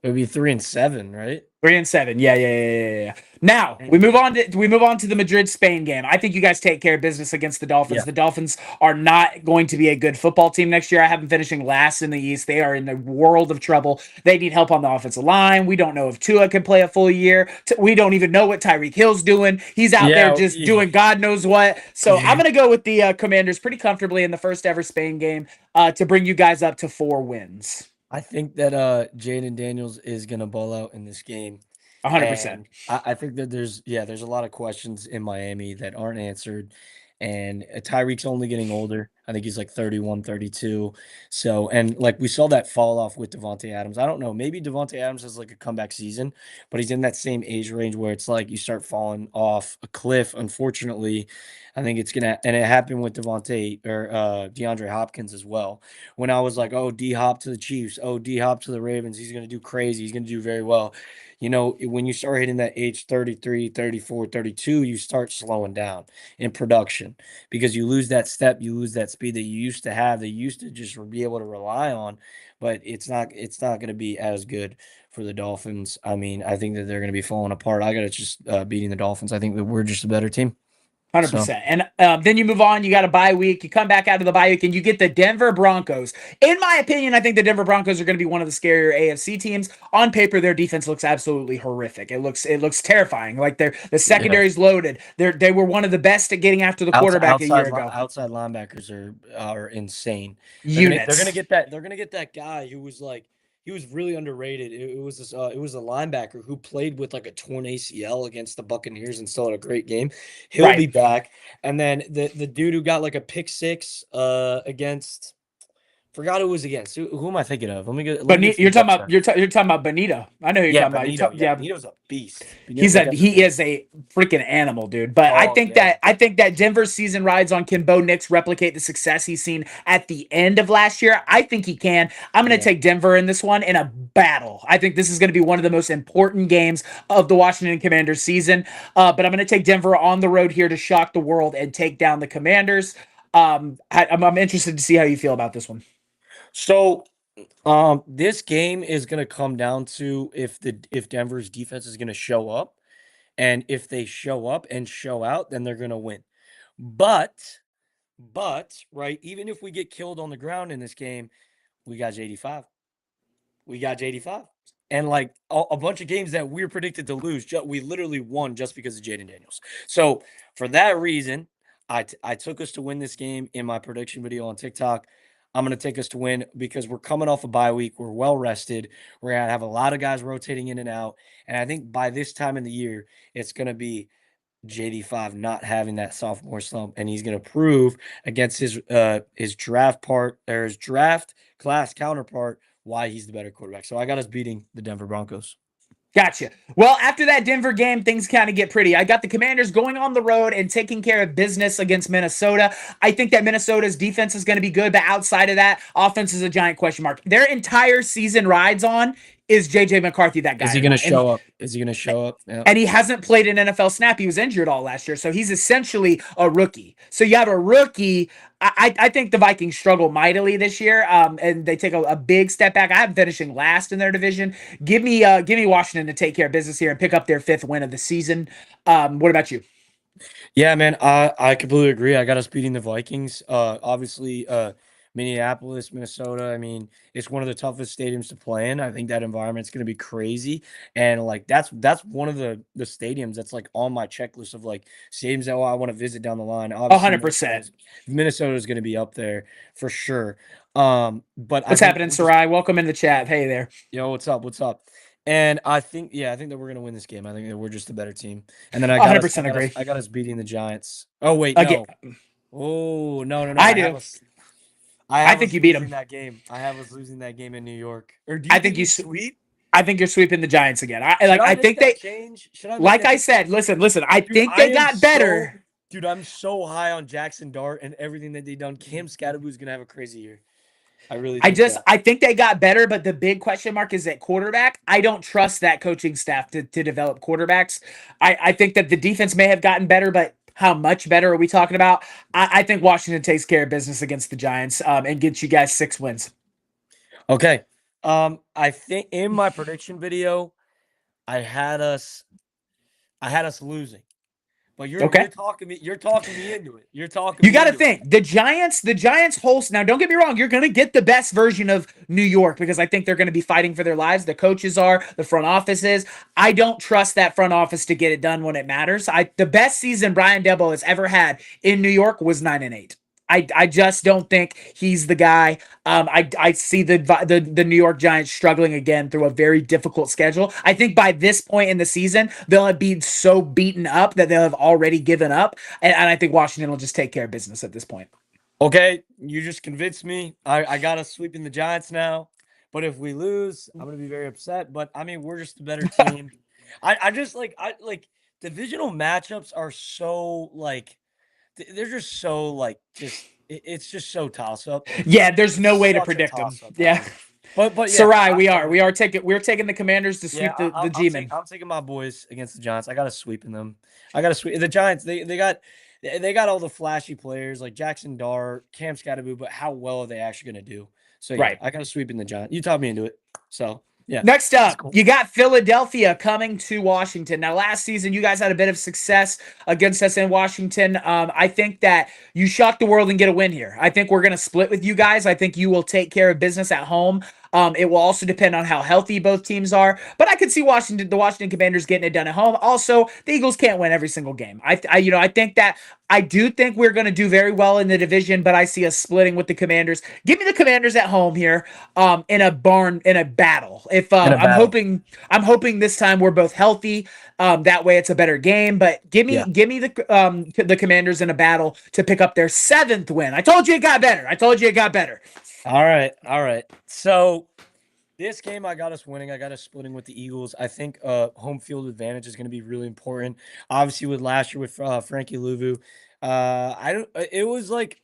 It would be 3-7, right? 3-7. Yeah. Now we move on to the Madrid Spain game. I think you guys take care of business against the Dolphins. Yeah. The Dolphins are not going to be a good football team next year. I have them finishing last in the East. They are in a world of trouble. They need help on the offensive line. We don't know if Tua can play a full year. We don't even know what Tyreek Hill's doing. He's out there just doing God knows what. So I'm going to go with the Commanders pretty comfortably in the first ever Spain game to bring you guys up to 4 wins. I think that Jaden Daniels is gonna ball out in this game. 100%. I think that there's a lot of questions in Miami that aren't answered. And Tyreek's only getting older. I think he's like 31, 32. So, and like we saw that fall off with Devontae Adams. I don't know. Maybe Devontae Adams has like a comeback season, but he's in that same age range where it's like you start falling off a cliff. Unfortunately, I think it's gonna, and it happened with Devontae or DeAndre Hopkins as well. When I was like, oh, D Hop to the Chiefs, oh, D Hop to the Ravens, he's gonna do crazy. He's gonna do very well. You know, when you start hitting that age 33, 34, 32, you start slowing down in production because you lose that step, you lose that speed that you used to have, that you used to just be able to rely on, but it's not going to be as good for the Dolphins. I mean, I think that they're going to be falling apart. I got to just beating the Dolphins. I think that we're just a better team. 100%. And then you move on. You got a bye week. You come back out of the bye week and you get the Denver Broncos. In my opinion, I think the Denver Broncos are going to be one of the scarier AFC teams. On paper, their defense looks absolutely horrific. It looks terrifying. Like the secondary's loaded. They were one of the best at getting after the quarterback a year ago. Outside linebackers are insane. Units. They're gonna get that. They're gonna get that guy who was like. He was really underrated. It was a linebacker who played with like a torn ACL against the Buccaneers and still had a great game. He'll be back. And then the dude who got like a pick 6 against, forgot who it was against. Who am I thinking of? You're talking about Benito. I know who you're talking Benito, about. Benito's a beast. He is a freaking animal, dude. But I think that Denver's season rides on can Bo Nix replicate the success he's seen at the end of last year. I think he can. I'm going to take Denver in this one in a battle. I think this is going to be one of the most important games of the Washington Commanders season. But I'm going to take Denver on the road here to shock the world and take down the Commanders. I'm interested to see how you feel about this one. So, this game is going to come down to if Denver's defense is going to show up, and if they show up and show out, then they're going to win. But right, even if we get killed on the ground in this game, we got J85. And like a bunch of games that we're predicted to lose, we literally won just because of Jaden Daniels. So for that reason, I took us to win this game in my prediction video on TikTok. I'm going to take us to win because we're coming off a bye week. We're well rested. We're going to have a lot of guys rotating in and out. And I think by this time in the year, it's going to be JD5 not having that sophomore slump. And he's going to prove against his draft class counterpart why he's the better quarterback. So I got us beating the Denver Broncos. Gotcha. Well, after that Denver game, things kind of get pretty. I got the Commanders going on the road and taking care of business against Minnesota. I think that Minnesota's defense is going to be good, but outside of that, offense is a giant question mark. Their entire season rides on is JJ McCarthy that Is guy he or going to not. show up? Is he going to show up? Yeah. And he hasn't played an NFL snap. He was injured all last year, so he's essentially a rookie. So you have a rookie. I think the Vikings struggle mightily this year, and they take a big step back. I have them finishing last in their division. Give me Washington to take care of business here and pick up their 5th win of the season. What about you? Yeah, man, I completely agree. I got us beating the Vikings. Obviously, Minneapolis, Minnesota. I mean, it's one of the toughest stadiums to play in. I think that environment's going to be crazy, and like that's one of the stadiums that's like on my checklist of like stadiums that I want to visit down the line. Obviously, 100%. Minnesota is going to be up there for sure. But I What's think happening, we're just Sarai? Welcome in the chat. Hey there. yo, what's up? What's up? And I think, yeah, I think that we're gonna win this game. I think that we're just a better team. And then 100% agree. I got us beating the Giants. Oh wait, Again, no. Oh no, no, no. I do. I I have think us you beat losing them. that game. I have us losing that game in New York. Or do you I think think we you. sweep? I think you're sweeping the Giants again. Should I I make think that they. change? Should I make Like that I change? said, listen. I Dude, think I they am got better. dude, I'm so high on Jackson Dart and everything that they've done. Cam Scattergood's gonna have a crazy year. I really think that. I think they got better, but the big question mark is at quarterback. I don't trust that coaching staff to develop quarterbacks. I think that the defense may have gotten better, but how much better are we talking about? I think Washington takes care of business against the Giants, and gets you guys 6 wins. Okay. I think in my prediction video, I had us losing. But Okay. you're talking me into it. You're talking You me got to into it. think the Giants host. Now, don't get me wrong. You're going to get the best version of New York because I think they're going to be fighting for their lives. The coaches are, the front office is. I don't trust that front office to get it done when it matters. The best season Brian Debo has ever had in New York was 9-8. I just don't think he's the guy. I see the New York Giants struggling again through a very difficult schedule. I think by this point in the season, they'll have been so beaten up that they'll have already given up. And I think Washington will just take care of business at this point. Okay, you just convinced me. I got us sweeping the Giants now. But if we lose, I'm gonna be very upset. But I mean, we're just a better team. I just I like divisional matchups are so like they're just so like it's just so toss up. Yeah, there's no way to Such a predict them. toss up, Yeah. man. But yeah, Sarai, we're taking the Commanders to yeah, sweep the G-men. I'm taking my boys against the Giants. I got to sweeping them. I got to sweep the Giants. They got all the flashy players like Jackson Dart, Cam Scattergood, but how well are they actually going to do? So yeah, Right. I got to sweep in the Giants. You talked me into it. So yeah. Next up, Cool. you got Philadelphia coming to Washington. Now, last season, you guys had a bit of success against us in Washington. I think that you shock the world and get a win here. I think we're going to split with you guys. I think you will take care of business at home. It will also depend on how healthy both teams are, but I could see the Washington Commanders getting it done at home. Also, the Eagles can't win every single game. I think that I do think we're going to do very well in the division, but I see us splitting with the Commanders. Give me the Commanders at home here, in a battle. If In a battle. I'm hoping this time we're both healthy. That way it's a better game. But give me the Commanders in a battle to pick up their 7th win. I told you it got better. All right. All right. So this game, I got us winning. I got us splitting with the Eagles. I think home field advantage is going to be really important. Obviously, with last year with Frankie Louvu, I don't. It was like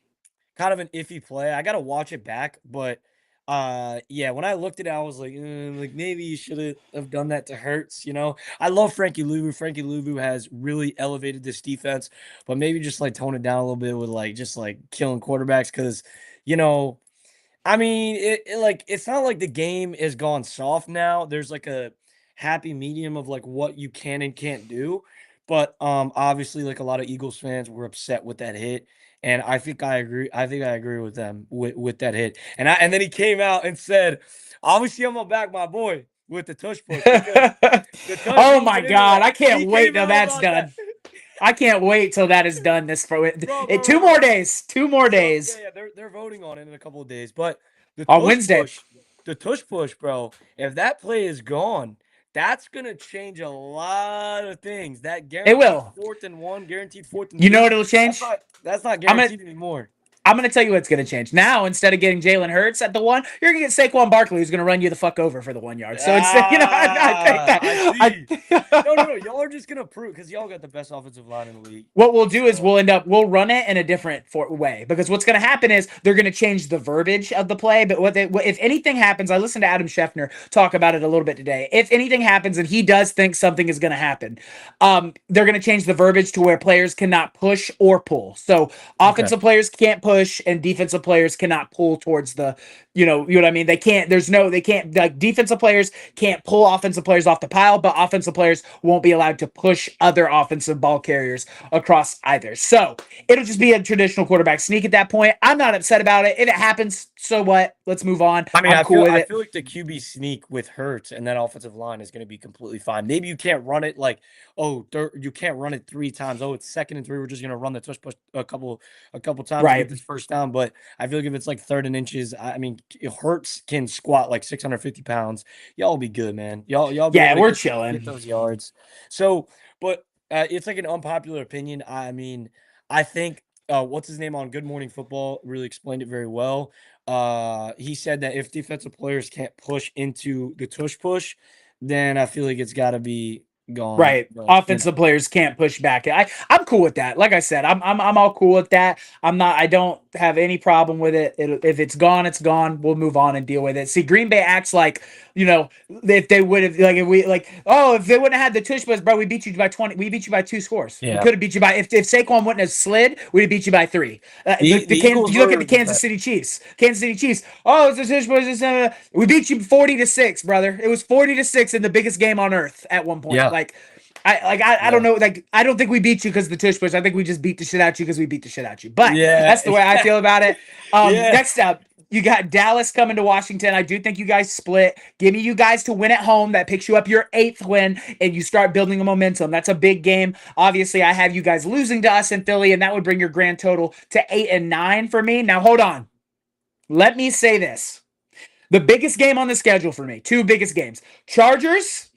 kind of an iffy play. I got to watch it back, but yeah, when I looked at it, I was like maybe you should have done that to Hurts. You know, I love Frankie Louvu. Frankie Louvu has really elevated this defense, but maybe just like tone it down a little bit with like just like killing quarterbacks because you know. I mean, it's not like the game is gone soft now. There's like a happy medium of like what you can and can't do. But obviously like a lot of Eagles fans were upset with that hit. And I think I agree. I think I agree with them with that hit. And then he came out and said, obviously I'm gonna back my boy with the tush push because the tush Oh push my went into God, that. I can't He wait came till out that's on done. that. I can't wait till that is done. Bro, 2 more days. 2 more So, days yeah, they're voting on it in a couple of days. But the on tush Wednesday. push, the tush push, bro. If that play is gone, that's gonna change a lot of things. That It guaranteed will. 4th and 1, guaranteed 4th and You know 2. what it'll change? That's not I'm gonna guaranteed anymore. I'm going to tell you what's going to change. Now, instead of getting Jalen Hurts at the 1, you're going to get Saquon Barkley, who's going to run you the fuck over for the 1 yard. So it's, I think Ah, I see. that. No, no, no. Y'all are just gonna prove because y'all got the best offensive line in the league. What we'll do is So we'll run it in a different way, because what's going to happen is they're going to change the verbiage of the play. But if anything happens, I listened to Adam Schefter talk about it a little bit today. If anything happens and he does think something is going to happen, they're going to change the verbiage to where players cannot push or pull. So okay, offensive players can't push and defensive players cannot pull towards the, you know what I mean? They can't, like, defensive players can't pull offensive players off the pile, but offensive players won't be allowed to push other offensive ball carriers across either. So it'll just be a traditional quarterback sneak at that point. I'm not upset about it. If it happens, so what? Let's move on. I mean, I'm cool with I it. feel like the QB sneak with Hurts and that offensive line is going to be completely fine. Maybe you can't run it like, you can't run it 3 times. Oh, it's 2nd and 3. We're just going to run the tush push a couple times to get Right. this first down. But I feel like if it's like 3rd and inches, I mean, Hurts can squat like 650 pounds. Y'all will be good, man. Y'all be Yeah, able to we're get chilling. those yards. So, but it's like an unpopular opinion. I mean, I think what's his name on Good Morning Football really explained it very well. He said that if defensive players can't push into the tush push, then I feel like it's got to be gone. Right. But Offensive players can't push back. I'm cool with that. Like I said, I'm all cool with that. I don't have any problem with it. If it's gone, it's gone. We'll move on and deal with it. See, Green Bay acts like, if they would have, like, if they wouldn't have had the tush push, bro, we beat you by 20. We beat you by 2 scores. We yeah, could have beat you by, if Saquon wouldn't have slid, we'd have beat you by 3. the Eagles You look at were the Kansas City Chiefs. Kansas City Chiefs. Oh, it's a tush push. We beat you 40-6, brother. It was 40-6 in the biggest game on earth at one point. yeah, Like, I don't yeah, know. Like, I don't think we beat you because of the tush push. I think we just beat the shit out you because we beat the shit out you. But yeah, that's the way I feel about it. yeah. Next up, you got Dallas coming to Washington. I do think you guys split. Give me you guys to win at home. That picks you up your 8th win, and you start building a momentum. That's a big game. Obviously, I have you guys losing to us in Philly, and that would bring your grand total to 8 and 9 for me. Now, hold on. Let me say this. The biggest game on the schedule for me, 2 biggest games: Chargers,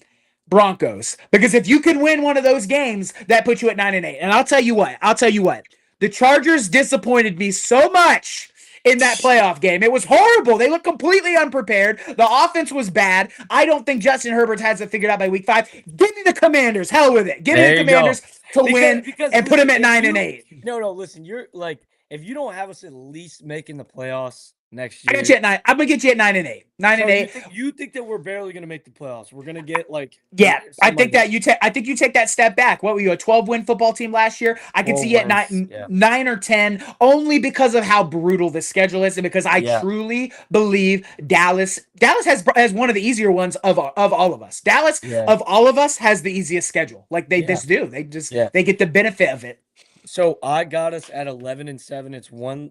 Broncos. Because if you can win one of those games, that puts you at 9 and 8. And I'll tell you what. The Chargers disappointed me so much in that playoff game. It was horrible. They looked completely unprepared. The offense was bad. I don't think Justin Herbert has it figured out by week 5. Give me the Commanders. Hell with it. Give me There the you go. Commanders to win and put listen, them at if 9 and you 8. no, listen, you're like if you don't have us at least making the playoffs next I got year. you at 9. I'm gonna get you at 9 and 8. 9 So and 8. you think that we're barely gonna make the playoffs? We're gonna get like Yeah, I somebody think that I think you take that step back. What were you, a 12-win football team last year? I could 12 see you at wins. 9, Yeah, 9 or 10, only because of how brutal the schedule is, and because I yeah, truly believe Dallas has one of the easier ones of all of us. Dallas yeah, of all of us has the easiest schedule. Like, they yeah, just do. They just yeah. they get the benefit of it. So I got us at 11 and 7. It's one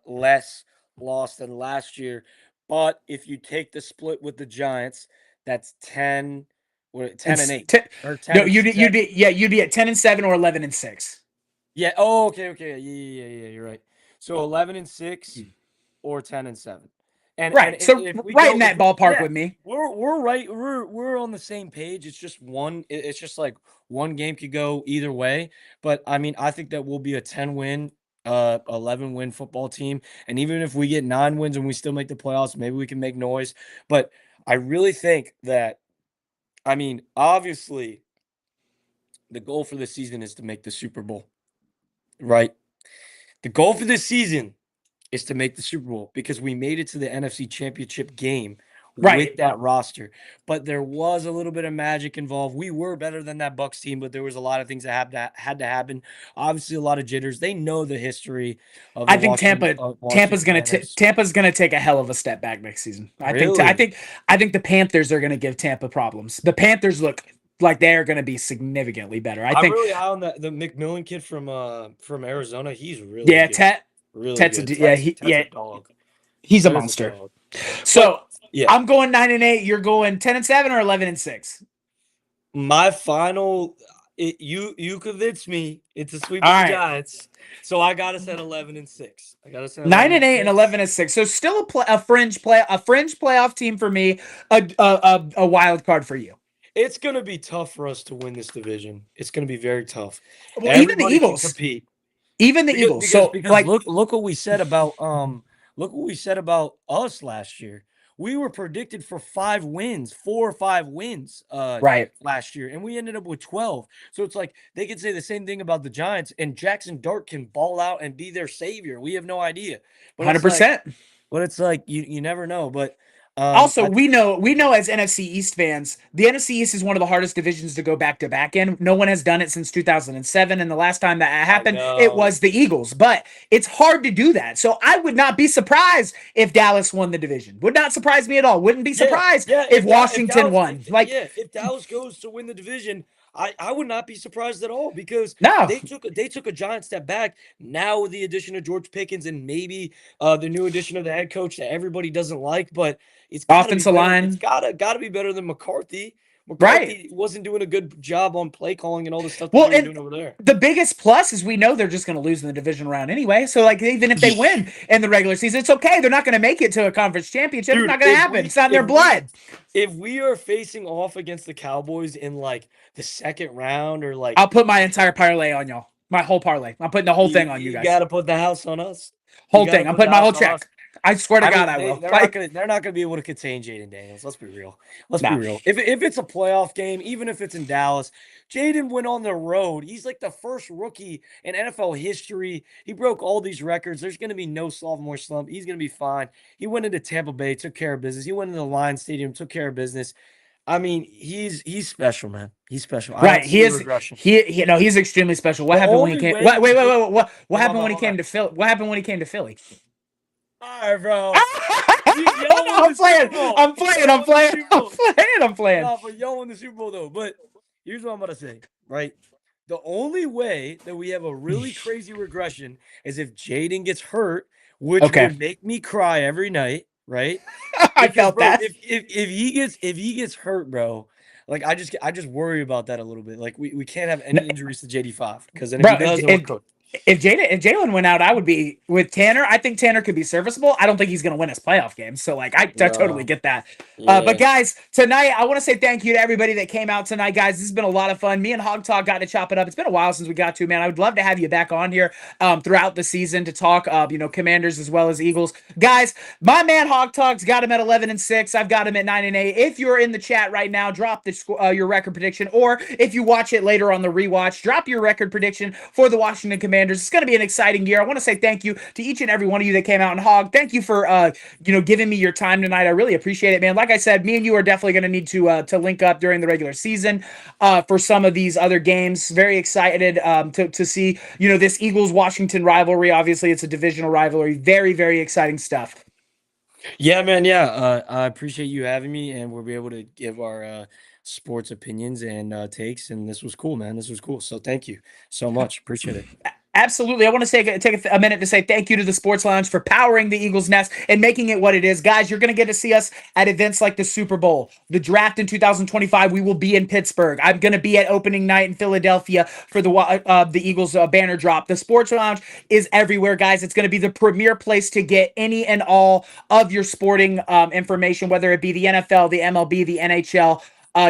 less loss than last year. But if you take the split with the Giants, that's 10, what, 10 and 8 or 10 No, and you'd be at 10 and 7 or 11 and 6. Yeah. Oh, okay, okay. Yeah. You're right. So 11 and 6 or 10 and 7. And Right. So if we right go, in that ballpark with me. we're right. We're on the same page. It's just it's just like one game could go either way. But I mean, I think that we'll be a 10 win, 11 win football team. And even if we get 9 wins and we still make the playoffs, maybe we can make noise. But I really think that, I mean, obviously, the goal for this season is to make the Super Bowl, right? The goal for this season is to make the Super Bowl because we made it to the NFC Championship game with Right. that roster. But there was a little bit of magic involved. We were better than that Bucks team, but there was a lot of things that had to happen. Obviously, a lot of jitters. They know the history of the I think Washington Commanders. Tampa's gonna take a hell of a step back next season. Really? I think the Panthers are gonna give Tampa problems. The Panthers look like they're gonna be significantly better. I I'm think. really high on the McMillan kid from Arizona. He's really Yeah, good. Really Tet's good. Tet's a yeah, dog. he's a That is a monster. dog. So Yeah. I'm going 9 and 8. You're going 10 and 7 or 11 and 6. My final, you convinced me into sweeping All the right. Giants, so I got us at 11 and 6. I got us at 9 11 and 8 and 6. 11 and 6. So still a fringe playoff team for me. A wild card for you. It's gonna be tough for us to win this division. It's gonna be very tough. Well, even the Everybody can Eagles. compete. Even the Because Eagles. because So because like look what we said about us last year. We were predicted for 5 wins, 4 or 5 wins right. last year, and we ended up with 12. So it's like they could say the same thing about the Giants, and Jackson Dart can ball out and be their savior. We have no idea. But it's like 100%. you never know. But Also, I we know as NFC East fans, the NFC East is one of the hardest divisions to go back to back in. No one has done it since 2007, and the last time that I happened, it know. was the Eagles. But it's hard to do that. So I would not be surprised if Dallas won the division. Would not surprise me at all. Wouldn't be Yeah, surprised yeah. if Washington won. Like, If Dallas goes to win the division, I would not be surprised at all because no, they took a giant step back. Now with the addition of George Pickens and maybe the new addition of the head coach that everybody doesn't like, but it's got to be offensive better. It's line, gotta be better than McCarthy. right. McCarthy wasn't doing a good job on play calling and all the stuff that Well, they were and doing over there. the biggest plus is we know they're just going to lose in the division round anyway. So, like, even if they win in the regular season, it's okay. They're not going to make it to a conference championship. It's Dude, not going to happen. It's not in their blood. if we are facing off against the Cowboys in like the second round or like I'll put my entire parlay on y'all. My whole parlay. I'm putting the whole thing on you guys. got to put the house on us. Whole thing. I'm putting my whole check. I swear to God, I will. They're not gonna be able to contain Jaden Daniels. Let's be real. Let's be Nah. real. If it's a playoff game, even if it's in Dallas, Jaden went on the road. He's like the first rookie in NFL history. He broke all these records. There's gonna be no sophomore slump. He's gonna be fine. He went into Tampa Bay, took care of business. He went into the Lions Stadium, took care of business. I mean, he's special, man. He's special. Right. He is. He's extremely special. What happened when he came? Wait. What happened when he came to Philly? What happened when he came to Philly? All right, bro. I'm playing. Nah, but y'all won the Super Bowl though. But here's what I'm gonna say, right? The only way that we have a really crazy regression is if Jaden gets hurt, which would make me cry every night, right? I felt that. If he gets hurt, bro, like I just worry about that a little bit. Like we can't have any injuries to JD5 because then if he does, then we're cooked. If Jalen went out, I would be with Tanner. I think Tanner could be serviceable. I don't think he's going to win his playoff game. So, like, I totally get that. Yeah. But, guys, tonight, I want to say thank you to everybody that came out tonight, guys. This has been a lot of fun. Me and Hog Talk got to chop it up. It's been a while since we got to, man. I would love to have you back on here throughout the season to talk, Commanders as well as Eagles. Guys, my man Hog Talk's got him at 11-6. I've got him at 9-8. If you're in the chat right now, drop your record prediction. Or if you watch it later on the rewatch, drop your record prediction for the Washington Commanders. It's going to be an exciting year. I want to say thank you to each and every one of you that came out and Hog. Thank you for giving me your time tonight. I really appreciate it, man. Like I said, me and you are definitely going to need to link up during the regular season for some of these other games. Very excited to see this Eagles-Washington rivalry. Obviously, it's a divisional rivalry. Very, very exciting stuff. Yeah, man. Yeah, I appreciate you having me, and we'll be able to give our sports opinions and takes. And this was cool, man. This was cool. So thank you so much. Appreciate it. Absolutely. I want to take a minute to say thank you to the Sports Lounge for powering the Eagles Nest and making it what it is. Guys, you're going to get to see us at events like the Super Bowl, the draft in 2025. We will be in Pittsburgh. I'm going to be at opening night in Philadelphia for the Eagles banner drop. The Sports Lounge is everywhere, guys. It's going to be the premier place to get any and all of your sporting information, whether it be the NFL, the MLB, the NHL.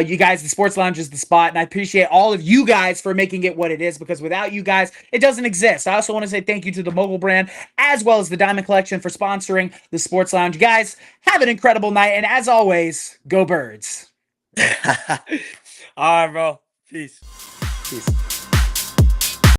You guys, the Sports Lounge is the spot, and I appreciate all of you guys for making it what it is, because without you guys, it doesn't exist. I also want to say thank you to the Mogul brand, as well as the Diamond Collection for sponsoring the Sports Lounge. Guys, have an incredible night, and as always, go Birds. All right, bro. Peace. Peace.